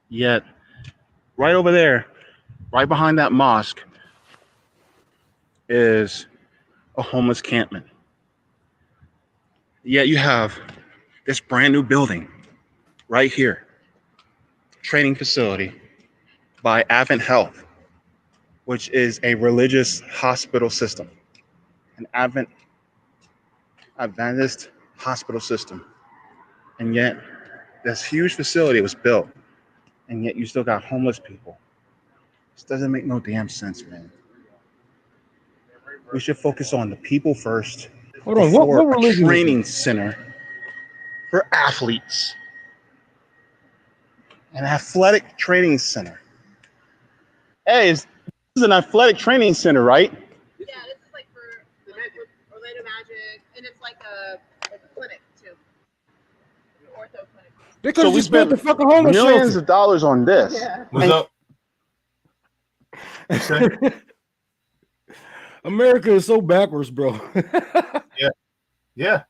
Yet, right over there, right behind that mosque, is a homeless campment. Yet you have this brand new building right here, training facility by Advent Health, which is a religious hospital system. And Advent advanced hospital system, and yet this huge facility was built, and yet you still got homeless people. This doesn't make no damn sense, man. We should focus on the people first Hold on, before what a religion is training this? center for athletes. An athletic training center. Hey, this is an athletic training center, right? Yeah, this is like for Orlando Magic, and it's like a clinic too, ortho clinic. They could So have we just built spent the fucking homeless millions shelter. of dollars on this. Yeah. What's up? America is so backwards, bro. Yeah. Yeah.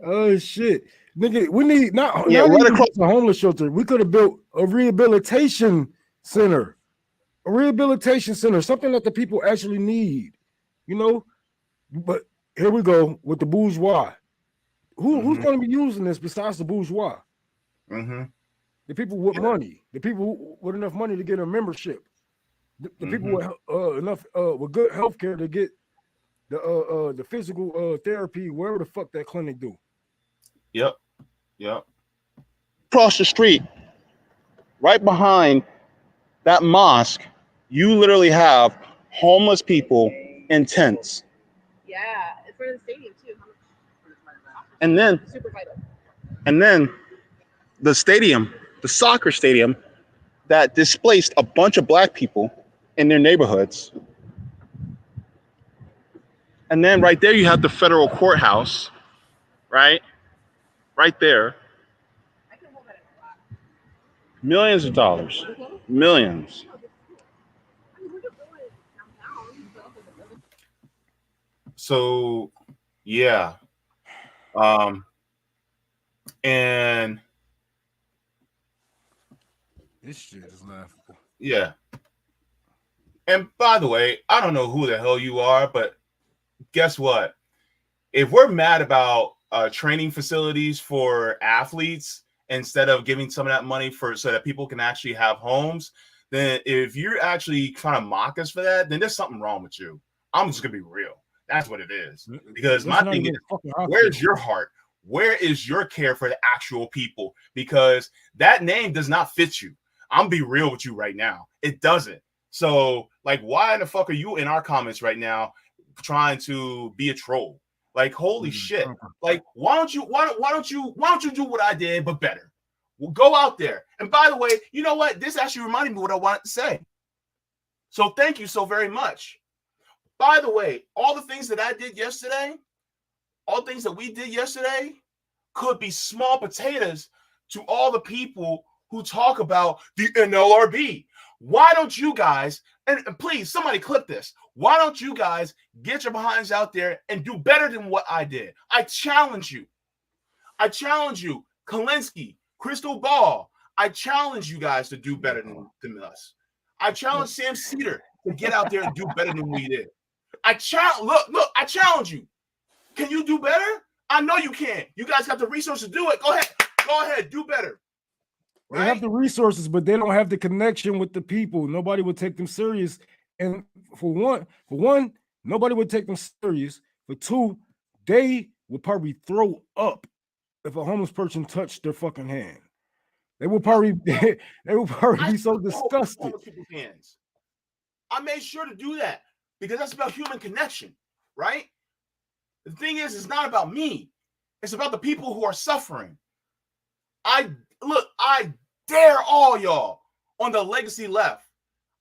Oh shit, nigga, we need not Yeah, not right even across. just a homeless shelter. We could have built a rehabilitation center, something that the people actually need, you know. But here we go with the bourgeois. Who's going to be using this besides the bourgeois? Mm-hmm. The people with money, the people with enough money to get a membership, the people with enough with good health care to get the physical therapy, wherever the fuck that clinic do. Yep. Yep. Across the street, right behind that mosque, you literally have homeless people in tents. Yeah, it's for the stadium too. And then Super vital. And then the stadium, the soccer stadium that displaced a bunch of black people in their neighborhoods. And then right there you have the federal courthouse, right? Right there. Millions of dollars. Millions. So yeah. And This shit is laughable. yeah. And by the way, I don't know who the hell you are, but guess what? If we're mad about training facilities for athletes instead of giving some of that money so that people can actually have homes, then if you're actually trying to mock us for that, then there's something wrong with you. I'm just gonna be real. That's what it is. Because my thing is, where's your heart? Where is your care for the actual people? Because that name does not fit you. I'm be real with you right now. It doesn't. So, like, why in the fuck are you in our comments right now trying to be a troll? Like, holy shit! Like, why don't you do what I did but better? Well, go out there. And by the way, you know what? This actually reminded me of what I wanted to say. So thank you so very much. By the way, all the things that I did yesterday, all the things that we did yesterday could be small potatoes to all the people who talk about the NLRB. Why don't you guys, and please, somebody clip this. Why don't you guys get your behinds out there and do better than what I did? I challenge you. I challenge you, Kalinsky, Crystal Ball. I challenge you guys to do better than us. I challenge Sam Cedar to get out there and do better than we did. I challenge you. Can you do better? I know you can. You guys got the resources to do it. Go ahead, do better. They have the resources, but they don't have the connection with the people. Nobody would take them serious. And for one, nobody would take them serious. For two, they would probably throw up if a homeless person touched their fucking hand. They would probably be so disgusted. People's hands. I made sure to do that because that's about human connection, right? The thing is, it's not about me. It's about the people who are suffering. I dare all y'all on the legacy left.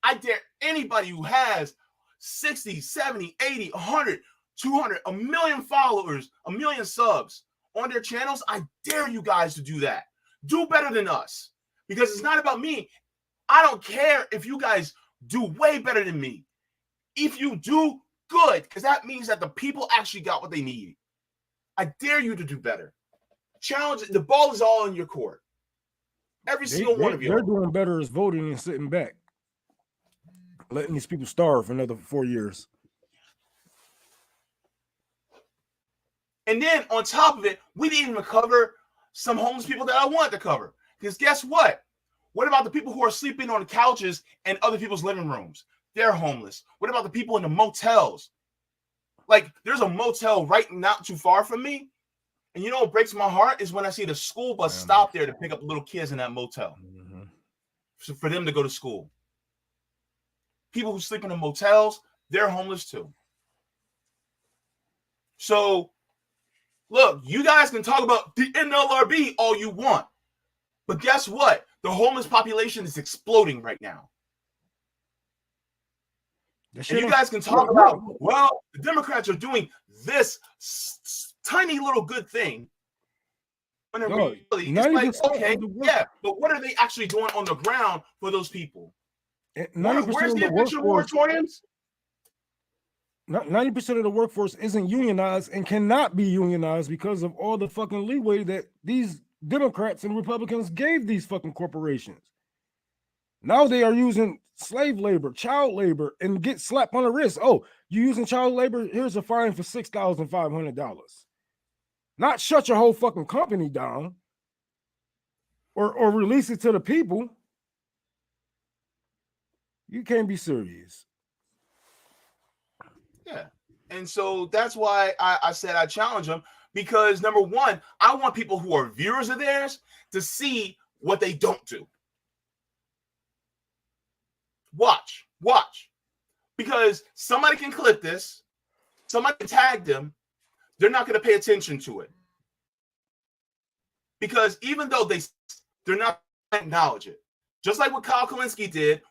I dare anybody who has 60, 70, 80, 100, 200, a million followers, a million subs on their channels. I dare you guys to do that. Do better than us because it's not about me. I don't care if you guys do way better than me. If you do, good, because that means that the people actually got what they need. I dare you to do better. Challenge. The ball is all in your court. Every single one of you. They're doing better as voting and sitting back, letting these people starve for another 4 years. And then on top of it, we didn't even cover some homeless people that I wanted to cover. Because guess what? What about the people who are sleeping on the couches in other people's living rooms? They're homeless. What about the people in the motels? Like, there's a motel right not too far from me. And you know what breaks my heart is when I see the school bus stop there to pick up little kids in that motel for them to go to school. People who sleep in the motels, they're homeless too. So, look, you guys can talk about the NLRB all you want. But guess what? The homeless population is exploding right now. And you guys can talk about, well, the Democrats are doing this tiny little good thing. When in reality, it's like, okay, yeah, but what are they actually doing on the ground for those people? 90% Where's of the the eviction workforce, moratoriums? 90% of the workforce isn't unionized and cannot be unionized because of all the fucking leeway that these Democrats and Republicans gave these fucking corporations. Now they are using slave labor, child labor, and get slapped on the wrist. Oh, you using child labor? Here's a fine for $6,500. Not shut your whole fucking company down or release it to the people. You can't be serious. Yeah. And so that's why I said I challenge them, because number one, I want people who are viewers of theirs to see what they don't do. Watch. Because somebody can clip this, somebody can tag them, they're not going to pay attention to it. Because even though they're not going to acknowledge it. Just like what Kyle Kalinske did,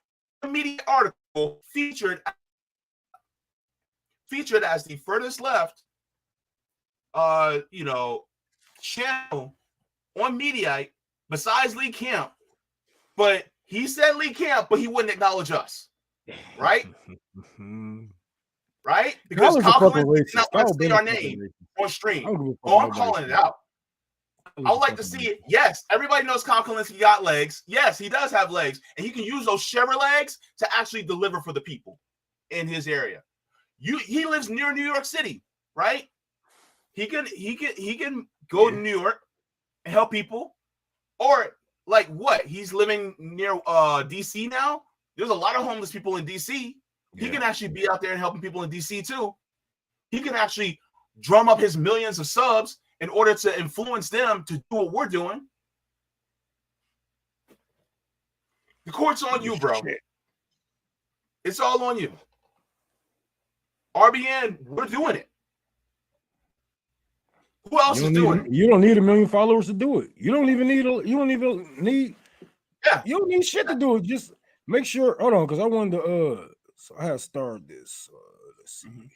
a media article featured as the furthest left channel on Mediaite besides Lee Camp, but he said Lee Camp, but he wouldn't acknowledge us, right? Right? Because Kyle Kalinske did not want to say our name on stream. Oh, I'm calling it out. I would like to see it. Yes, everybody knows Kyle Kalinske got legs. Yes, he does have legs, and he can use those shiver legs to actually deliver for the people in his area. He lives near New York City, right? He can go to New York and help people. Or like what? He's living near DC now. There's a lot of homeless people in DC. He can actually be out there and helping people in DC too. He can actually drum up his millions of subs in order to influence them to do what we're doing. The court's on you, bro. It's all on you. RBN, we're doing it. Who else is doing it? You don't need 1 million followers to do it. You don't even need you don't need shit to do it. Just make sure. Hold on, because I wanted to so I had started this. Let's see.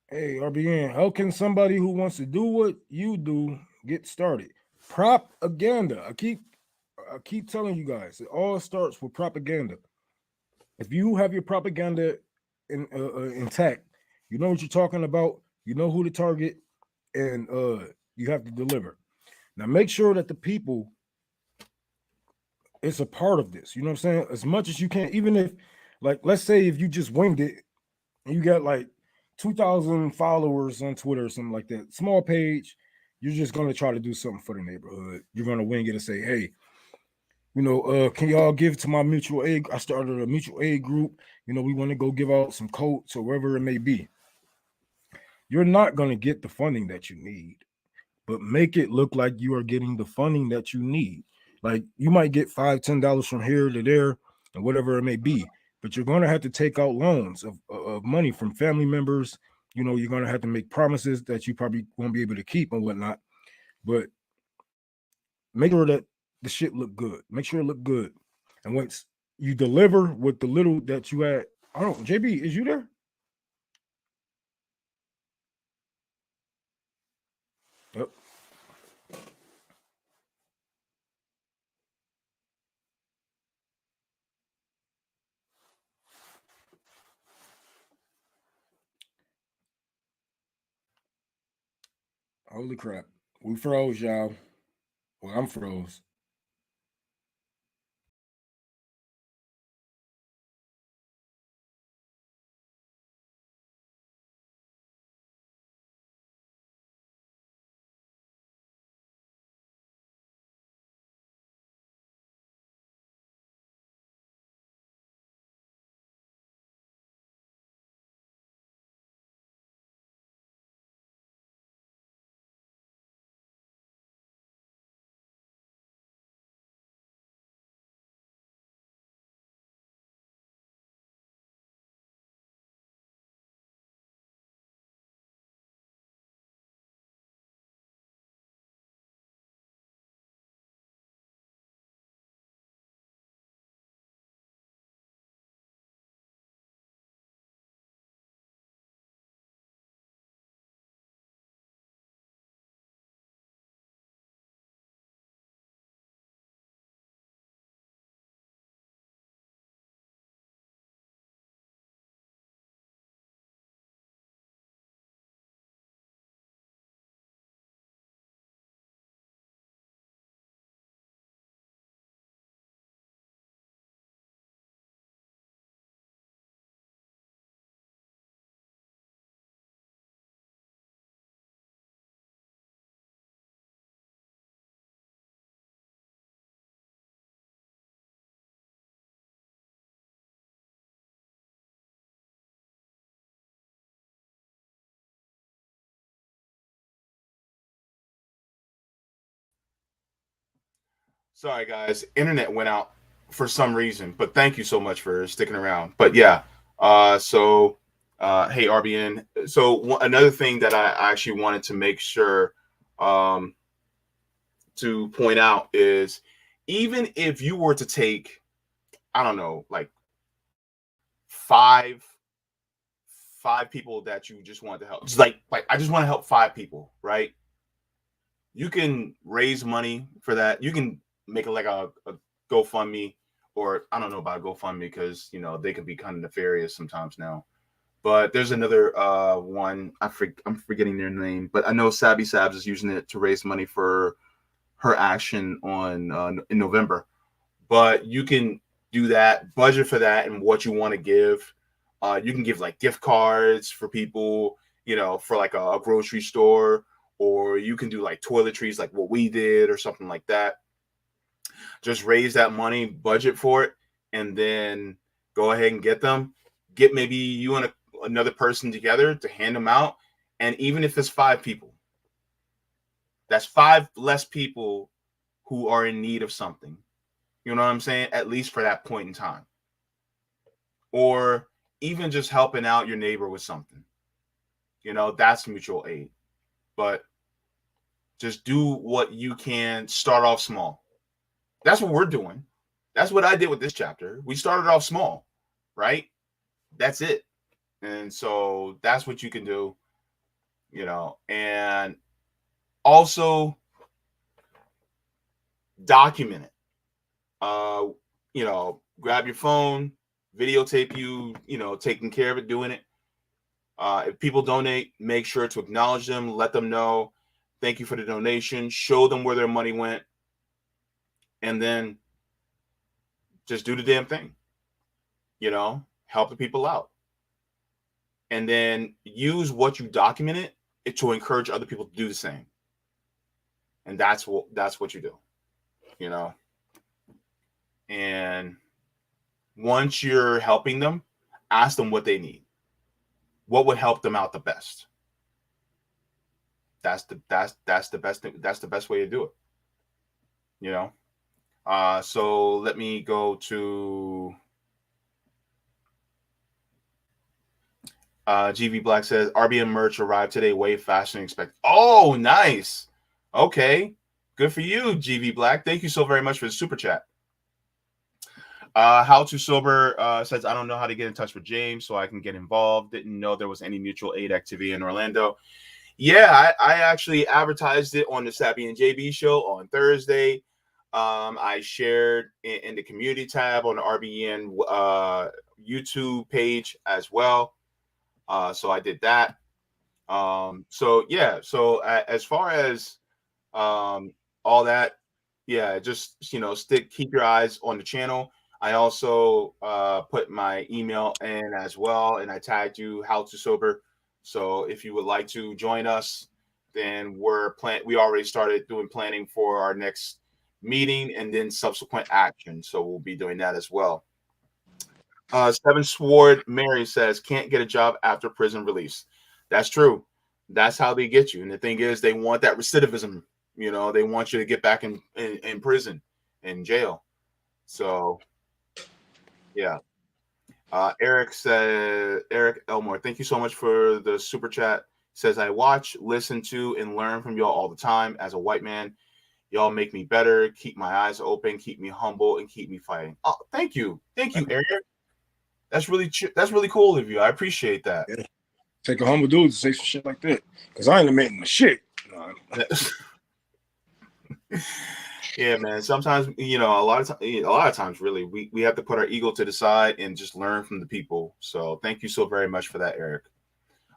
Hey, RBN, how can somebody who wants to do what you do get started? Propaganda. I keep telling you guys, it all starts with propaganda. If you have your propaganda intact, you know what you're talking about, you know who to target, and you have to deliver. Now make sure that the people is a part of this. You know what I'm saying? As much as you can, even if, like, let's say if you just winged it and you got like 2,000 followers on Twitter or something like that, small page, you're just going to try to do something for the neighborhood. You're going to wing it and say, hey, you know, can y'all give to my mutual aid? I started a mutual aid group. You know, we want to go give out some coats or wherever it may be. You're not going to get the funding that you need, but make it look like you are getting the funding that you need. Like you might get $5, $10 from here to there and whatever it may be, but you're going to have to take out loans of money from family members. You know, you're going to have to make promises that you probably won't be able to keep and whatnot, but make sure that the shit look good. Make sure it look good. And once you deliver with the little that you had, I don't know, JB, is you there? Yep. Holy crap. We froze, y'all. Well, I'm froze. Sorry, guys. Internet went out for some reason, but thank you so much for sticking around. But yeah, hey, RBN. So another thing that I actually wanted to make sure to point out is even if you were to take, I don't know, like five people that you just want to help. Just like I just want to help 5 people, right? You can raise money for that. You can make it like a GoFundMe, or I don't know about GoFundMe because they can be kind of nefarious sometimes now. But there's another one. I'm forgetting their name, but I know Sabby Sabs is using it to raise money for her action on in November. But you can do that, budget for that, and what you want to give. You can give like gift cards for people, for like a grocery store, or you can do like toiletries, like what we did, or something like that. Just raise that money, budget for it, and then go ahead and get them. Get maybe you and another person together to hand them out. And even if it's 5 people, that's 5 less people who are in need of something. You know what I'm saying? At least for that point in time. Or even just helping out your neighbor with something. That's mutual aid. But just do what you can. Start off small. That's what we're doing. That's what I did with this chapter. We started off small, right? That's it. And so that's what you can do, and also document it. Grab your phone, videotape you, taking care of it, doing it. If people donate, make sure to acknowledge them, let them know, thank you for the donation, show them where their money went, and then just do the damn thing. Help the people out. And then use what you documented to encourage other people to do the same. And that's what you do. And once you're helping them, ask them what they need. What would help them out the best? That's the best thing. That's the best way to do it. So let me go to GV Black says RBN merch arrived today way faster than expected. Oh, nice. Okay. Good for you, GV Black. Thank you so very much for the super chat. How to Sober says, I don't know how to get in touch with James so I can get involved. Didn't know there was any mutual aid activity in Orlando. Yeah, I actually advertised it on the Sabby and Jaybe show on Thursday. I shared in the community tab on the RBN YouTube page as well. So I did that. So as far as all that, yeah, just keep your eyes on the channel. I also put my email in as well, and I tagged you, How to Sober. So if you would like to join us, then we already started doing planning for our next meeting and then subsequent action. So we'll be doing that as well. Seven Sword Mary says, can't get a job after prison release. That's true. That's how they get you. And the thing is, they want that recidivism. They want you to get back in prison, in jail. So, yeah. Eric Elmore, thank you so much for the super chat. Says, I watch, listen to, and learn from y'all all the time. As a white man, y'all make me better, keep my eyes open, keep me humble, and keep me fighting. Oh, thank you, Eric. That's really cool of you. I appreciate that. Yeah. Take a humble dude to say some shit like that, because I ain't admitting the shit. Yeah, man. Sometimes, a lot of times, really, we have to put our ego to the side and just learn from the people. So thank you so very much for that, Eric.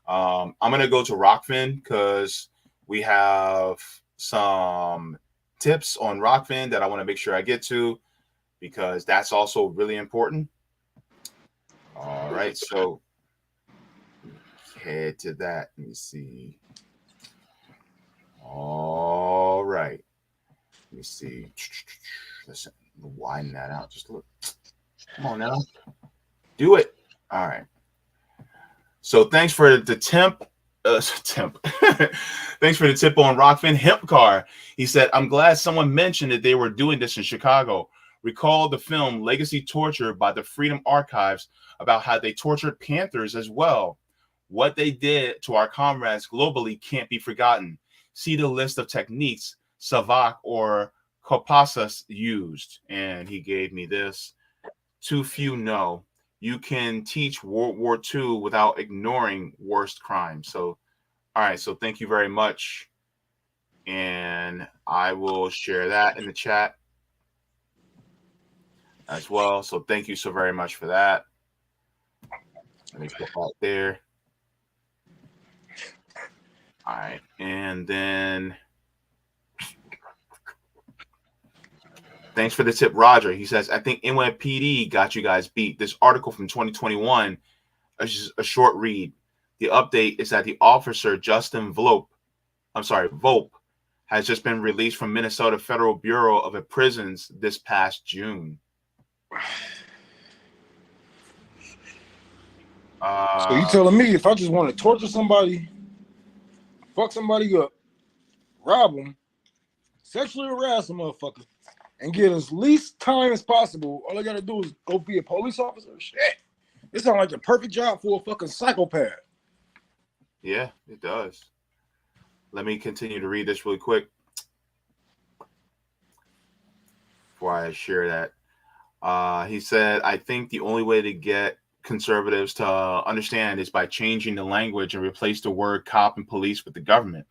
I'm gonna go to Rockfin because we have some tips on Rockfin that I want to make sure I get to, because that's also really important. All right, so head to that. Let me see. All right. Let me see. Let's widen that out. Just look. Come on now. Do it. All right. So thanks for the temp Temp. Thanks for the tip on Rockfin Hemp Car. He said, I'm glad someone mentioned that they were doing this in Chicago. Recall the film Legacy Torture by the Freedom Archives about how they tortured Panthers as well. What they did to our comrades globally can't be forgotten. See the list of techniques Savak or Kopasas used. And he gave me this. Too few know. You can teach World War II without ignoring worst crimes. So, all right. So thank you very much. And I will share that in the chat as well. So thank you so very much for that. Let me put that there. All right. And then thanks for the tip, Roger. He says, I think NYPD got you guys beat. This article from 2021 is a short read. The update is that the officer, Justin Volpe, has just been released from Minnesota Federal Bureau of Prisons this past June. So you telling me if I just want to torture somebody, fuck somebody up, rob them, sexually harass a motherfucker, and get as least time as possible, all I gotta do is go be a police officer? Shit. This sounds like the perfect job for a fucking psychopath. Yeah, it does. Let me continue to read this really quick before I share that. He said, I think the only way to get conservatives to understand is by changing the language and replace the word cop and police with the government.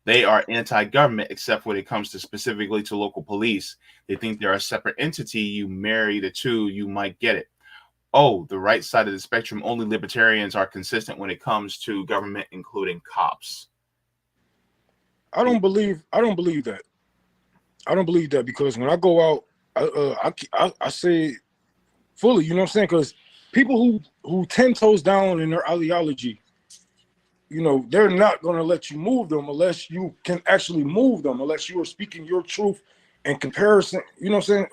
They are anti-government, except when it comes to specifically to local police. They think they're a separate entity. You marry the two, you might get it. Oh, the right side of the spectrum, only libertarians are consistent when it comes to government, including cops. I don't believe that. I don't believe that because when I go out, I say fully, you know what I'm saying? Because people who 10 toes down in their ideology, you know, they're not going to let you move them unless you can actually move them, unless you are speaking your truth and comparison, you know what I'm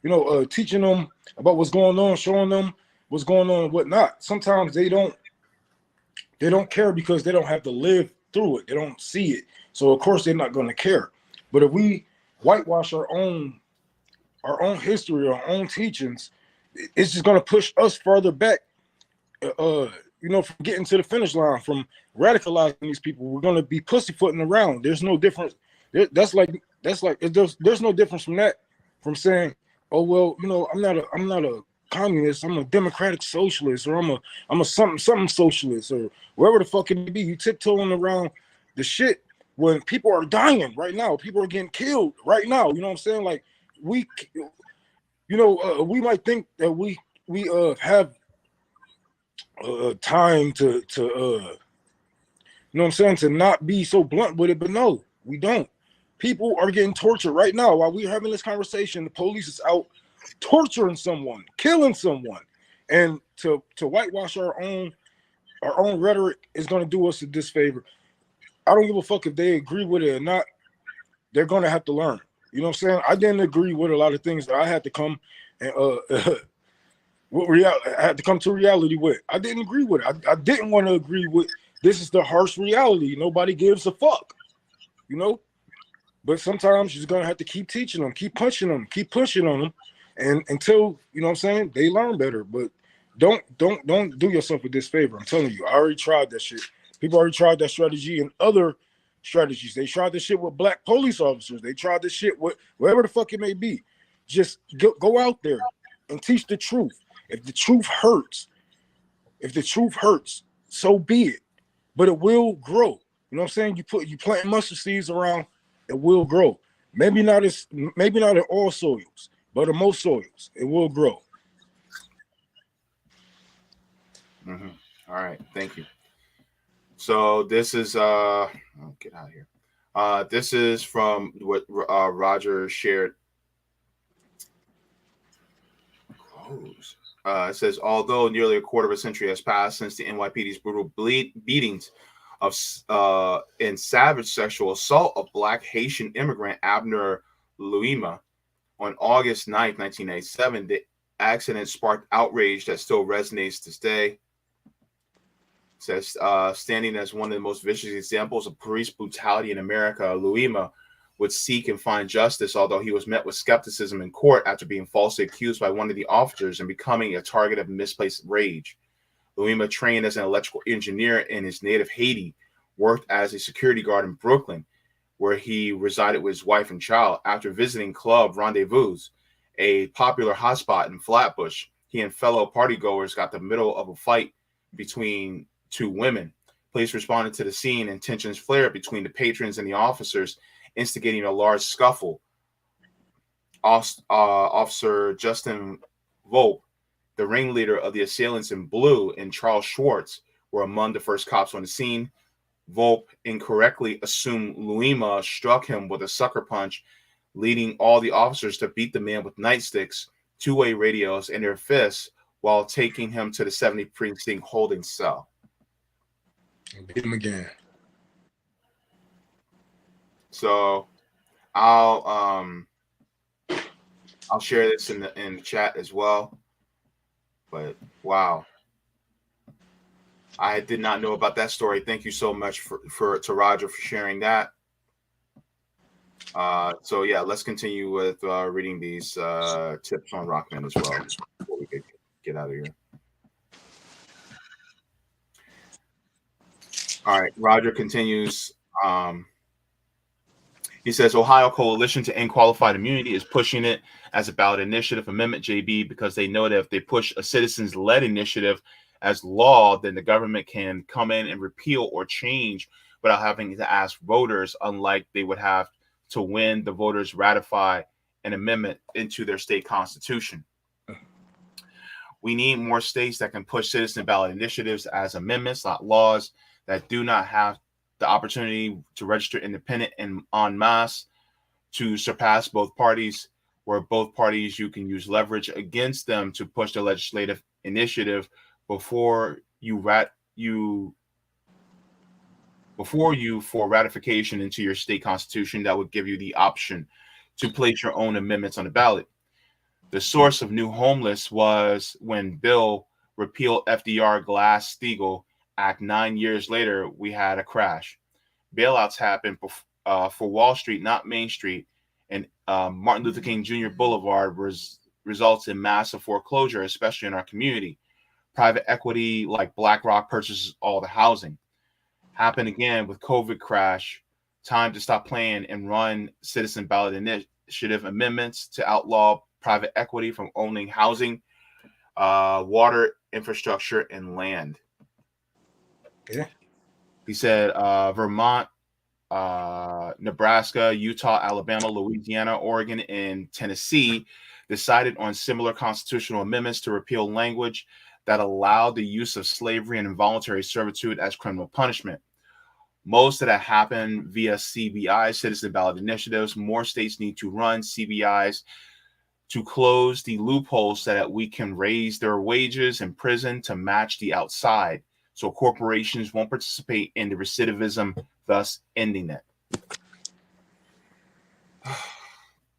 saying? Teaching them about what's going on, showing them what's going on and whatnot. Sometimes they don't care because they don't have to live through it. They don't see it. So of course they're not going to care. But if we whitewash our own history, our own teachings, it's just going to push us further back, from getting to the finish line, from radicalizing these people. We're going to be pussyfooting around. There's no difference. There's no difference from that, from saying, oh, well, I'm not a communist, I'm a democratic socialist, or I'm a something socialist, or wherever the fuck it may be. You tiptoeing around the shit when people are dying right now. People are getting killed right now. You know what I'm saying? Like we might think that we have time to you know what I'm saying, to not be so blunt with it, but no, we don't. People are getting tortured right now while we're having this conversation. The police is out torturing someone, killing someone, and to whitewash our own rhetoric is going to do us a disfavor. I don't give a fuck if they agree with it or not. They're going to have to learn. You know what I'm saying? I didn't agree with a lot of things that I had to come and I had to come to reality with. I didn't agree with it. I didn't want to agree with. This is the harsh reality. Nobody gives a fuck, But sometimes you're gonna have to keep teaching them, keep punching them, keep pushing on them, and until they learn better. But don't do yourself a disfavor. I'm telling you, I already tried that shit. People already tried that strategy and other strategies. They tried this shit with black police officers. They tried this shit with wherever the fuck it may be. Just go out there and teach the truth. If the truth hurts, so be it. But it will grow. You know what I'm saying? You plant mustard seeds around, it will grow. Maybe not in all soils, but in most soils, it will grow. Mm-hmm. All right, thank you. So this is I'll get out of here. This is from what Roger shared. It says, although nearly a quarter of a century has passed since the NYPD's brutal beatings of and savage sexual assault of Black Haitian immigrant Abner Louima on August 9th, 1997, the accident sparked outrage that still resonates to this day. says, standing as one of the most vicious examples of police brutality in America, Louima would seek and find justice, although he was met with skepticism in court after being falsely accused by one of the officers and becoming a target of misplaced rage. Louima trained as an electrical engineer in his native Haiti, worked as a security guard in Brooklyn, where he resided with his wife and child. After visiting Club Rendezvous, a popular hotspot in Flatbush, he and fellow partygoers got the middle of a fight between two women. Police responded to the scene and tensions flared between the patrons and the officers, instigating a large scuffle. Officer Justin Volpe, the ringleader of the assailants in blue, and Charles Schwartz were among the first cops on the scene. Volpe incorrectly assumed Louima struck him with a sucker punch, leading all the officers to beat the man with nightsticks, two-way radios, and their fists while taking him to the 70th precinct holding cell. Beat him again. So I'll share this in the chat as well. But wow, I did not know about that story. Thank you so much to Roger for sharing that. So yeah, let's continue with reading these tips on Rockman as well before we get out of here. All right, Roger continues. He says, Ohio Coalition to End Qualified Immunity is pushing it as a ballot initiative amendment, Jaybe, because they know that if they push a citizens-led initiative as law, then the government can come in and repeal or change without having to ask voters, unlike they would have to when the voters ratify an amendment into their state constitution. We need more states that can push citizen ballot initiatives as amendments, not laws, that do not have the opportunity to register independent and en masse to surpass both parties, where both parties you can use leverage against them to push the legislative initiative before you for ratification into your state constitution that would give you the option to place your own amendments on the ballot. The source of new homeless was when Bill repealed FDR Glass-Steagall Act. 9 years later, we had a crash. Bailouts happened for Wall Street, not Main Street, and Martin Luther King Jr. Boulevard results in massive foreclosure, especially in our community. Private equity like BlackRock purchases all the housing. Happened again with COVID crash. Time to stop playing and run citizen ballot initiative amendments to outlaw private equity from owning housing, water, infrastructure, and land. Yeah. He said Vermont, Nebraska, Utah, Alabama, Louisiana, Oregon, and Tennessee decided on similar constitutional amendments to repeal language that allowed the use of slavery and involuntary servitude as criminal punishment. Most of that happened via CBI, citizen ballot initiatives. More states need to run CBIs to close the loopholes so that we can raise their wages in prison to match the outside, so corporations won't participate in the recidivism, thus ending it.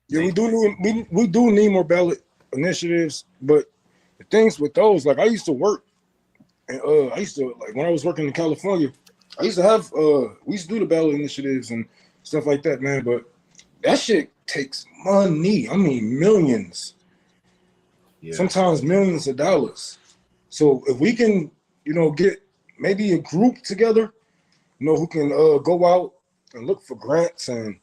Yeah, we do need more ballot initiatives, but the things with those, like I used to work, and like when I was working in California, I used to have we used to do the ballot initiatives and stuff like that, man. But that shit takes money. I mean, millions. Yeah. Sometimes millions of dollars. So if we can, get maybe a group together, who can go out and look for grants and,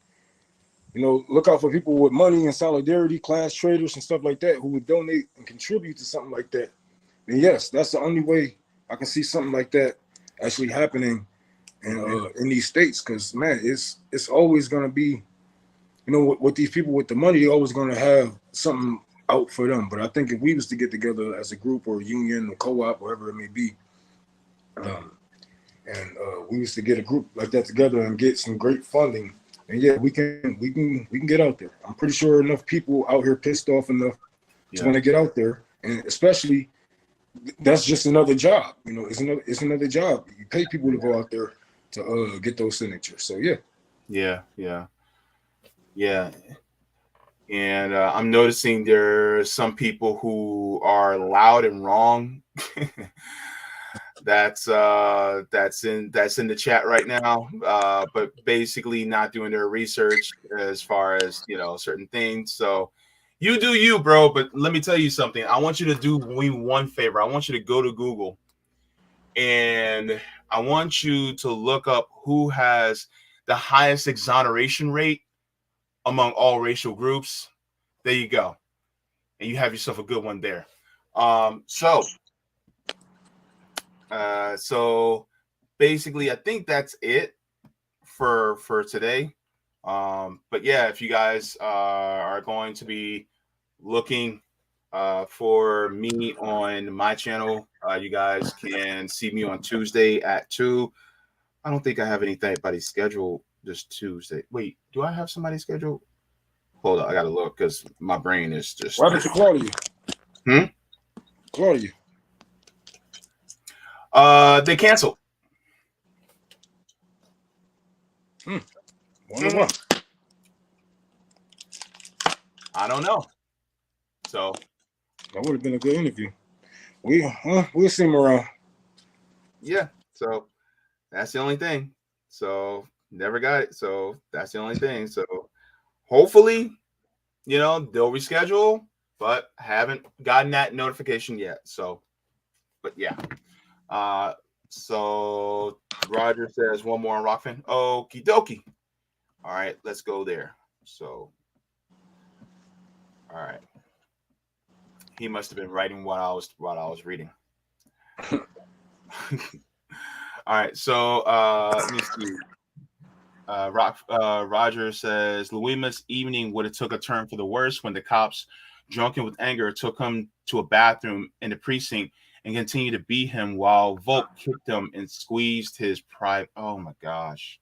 look out for people with money and solidarity, class traders and stuff like that who would donate and contribute to something like that. And yes, that's the only way I can see something like that actually happening in these states. Because, man, it's always going to be, with these people with the money, they're always going to have something out for them. But I think if we was to get together as a group or a union or co-op, whatever it may be, and we used to get a group like that together and get some great funding, and yeah, we can get out there. I'm pretty sure enough people out here pissed off enough to want to get out there, and especially that's just another job. It's another job. You pay people to go out there to get those signatures. So yeah. And I'm noticing there are some people who are loud and wrong that's in the chat right now. But basically not doing their research as far as certain things. So you do you, bro. But let me tell you something. I want you to do me one favor. I want you to go to Google and I want you to look up who has the highest exoneration rate among all racial groups. There you go. And you have yourself a good one there. So basically I think that's it for today. But yeah, if you guys are going to be looking for me on my channel, you guys can see me on Tuesday at 2. I don't think I have anybody scheduled this Tuesday. Wait, do I have somebody scheduled? Hold on, I gotta look because my brain is just. Why did you call you? Claudia. They canceled. Wonder why. I don't know. So that would have been a good interview. We'll see him around. Yeah. So that's the only thing. So never got it. So that's the only thing. So hopefully, they'll reschedule, but haven't gotten that notification yet. So, but yeah. So Roger says one more on Rockfin. Okie dokie. All right, let's go there. So, all right. He must have been writing what I was reading. All right, so let me see. Roger says Louima's evening would have took a turn for the worse when the cops, drunken with anger, took him to a bathroom in the precinct and continued to beat him while Volk kicked him and squeezed his pride. Oh my gosh.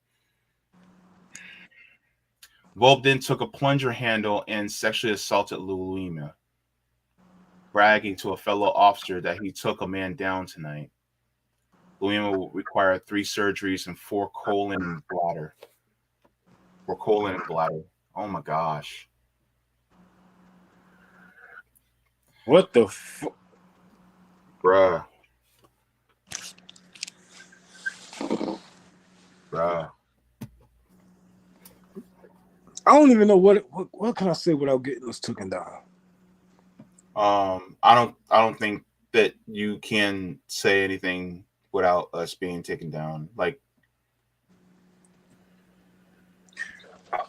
Volk then took a plunger handle and sexually assaulted Louima, bragging to a fellow officer that he took a man down tonight. Louima will require 3 surgeries and 4 colon and bladder. Oh my gosh. What the fuck? Bruh. I don't even know what can I say without getting us taken down. I don't think that you can say anything without us being taken down. Like,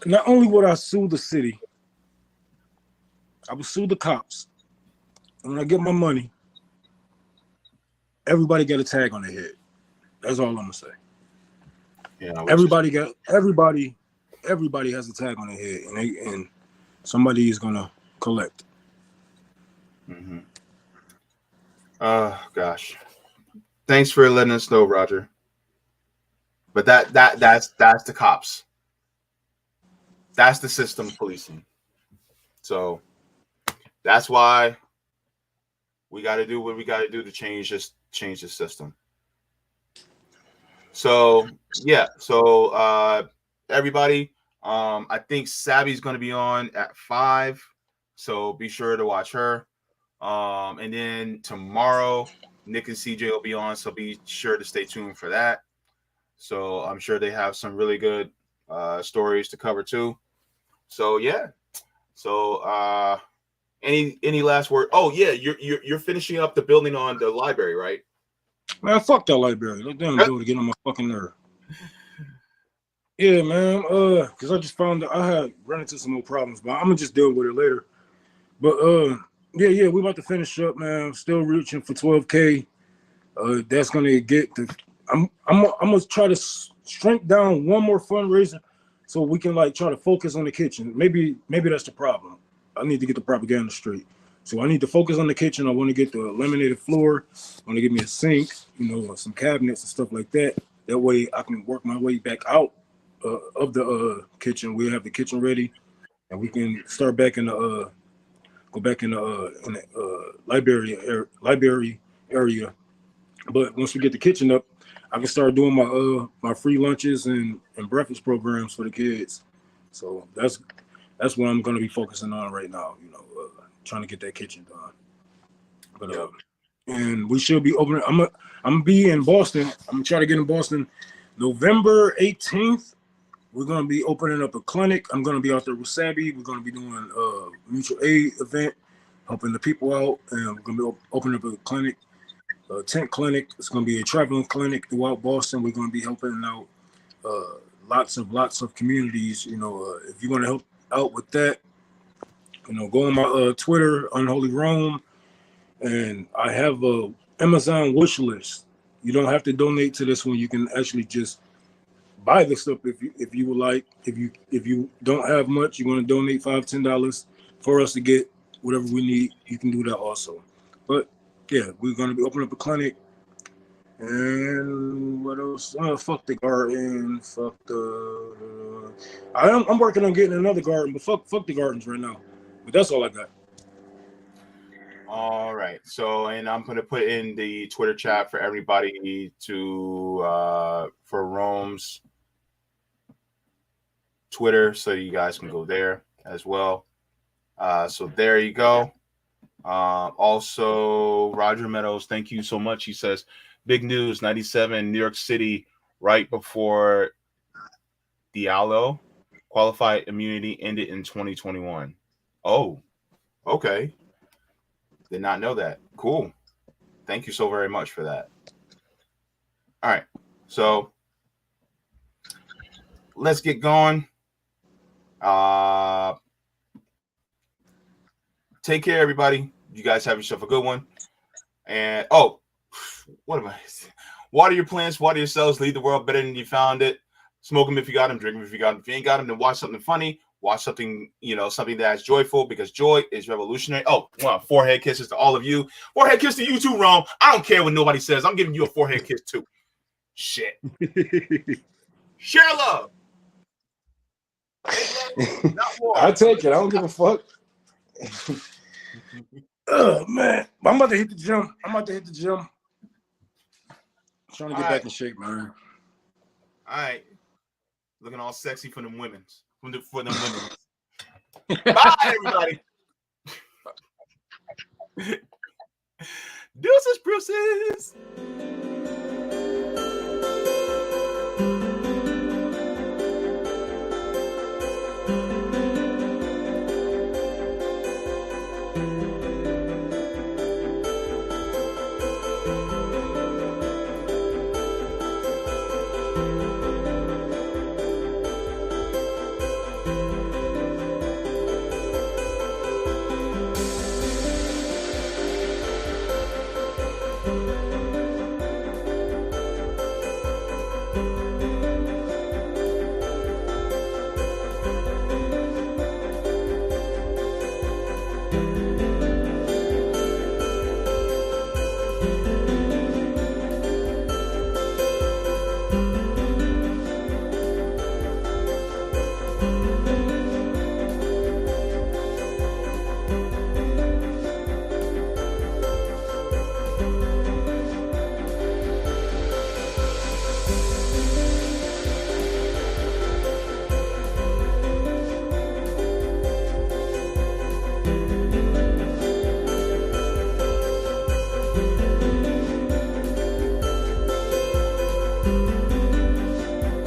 not only would I sue the city, I would sue the cops. And when I get my money, everybody get a tag on their head. That's all I'm gonna say. Yeah, everybody has a tag on their head, and somebody is gonna collect. Mm-hmm. Oh gosh. Thanks for letting us know, Roger. But that's the cops. That's the system policing. So that's why we got to do what we got to do to change the system. So yeah. So everybody, I think Savvy's going to be on at 5. So be sure to watch her. And then tomorrow, Nick and CJ will be on. So be sure to stay tuned for that. So I'm sure they have some really good stories to cover too. So yeah. So any last word? Oh yeah, you're finishing up the building on the library, right? Man, fuck that library. Let them do it to get on my fucking nerve. Yeah, man. Because I just found that I had run into some more problems, but I'm gonna just deal with it later. But yeah, we about to finish up, man. Still reaching for 12K. That's gonna get the. I'm gonna try to shrink down one more fundraiser so we can try to focus on the kitchen. Maybe that's the problem. I need to get the propaganda straight. So I need to focus on the kitchen. I want to get the laminated floor. I want to get me a sink, some cabinets and stuff like that. That way I can work my way back out of the kitchen. We'll have the kitchen ready, and we can start back in the go back in the library area. But once we get the kitchen up, I can start doing my free lunches and breakfast programs for the kids. So that's what I'm going to be focusing on right now. Trying to get that kitchen done. But and we should be opening. I'm gonna be in Boston. I'm gonna try to get in Boston November 18th. We're gonna be opening up a clinic. I'm gonna be out there with Sabby. We're gonna be doing a mutual aid event, helping the people out, and we're gonna be opening up a clinic, a tent clinic. It's gonna be a traveling clinic throughout Boston. We're gonna be helping out lots of communities. You know, if you want to help out with that, you know, go on my Twitter, Unholy Rome, and I have a Amazon wish list. You don't have to donate to this one. You can actually just buy the stuff if you would like. If you don't have much, you want to donate $5-10 for us to get whatever we need, you can do that also. But yeah, we're gonna be opening up a clinic. And what else? Fuck the garden. Fuck the. I'm working on getting another garden, but fuck the gardens right now. But that's all I got. All right. So, and I'm going to put in the Twitter chat for everybody to for Rome's Twitter, so you guys can go there as well. So there you go. Also, Roger Meadows, thank you so much. He says, big news, 97, New York City, right before Diallo, qualified immunity ended in 2021. Oh, okay. Did not know that. Cool. Thank you so very much for that. All right. So let's get going. Take care, everybody. You guys have yourself a good one. And what am I? Water your plants, water yourselves, leave the world better than you found it. Smoke them if you got them, drink them if you got them. If you ain't got them, then watch something funny. Watch something, something that's joyful, because joy is revolutionary. Oh, well, forehead kisses to all of you. Forehead kiss to you too, Rome. I don't care what nobody says. I'm giving you a forehead kiss too. Shit. Share love. I take it. I don't give a fuck. Oh man, I'm about to hit the gym. I'm trying to get back in shape, man. All right. Looking all sexy for them women. For them women. Bye, everybody. Deuces, Bruces.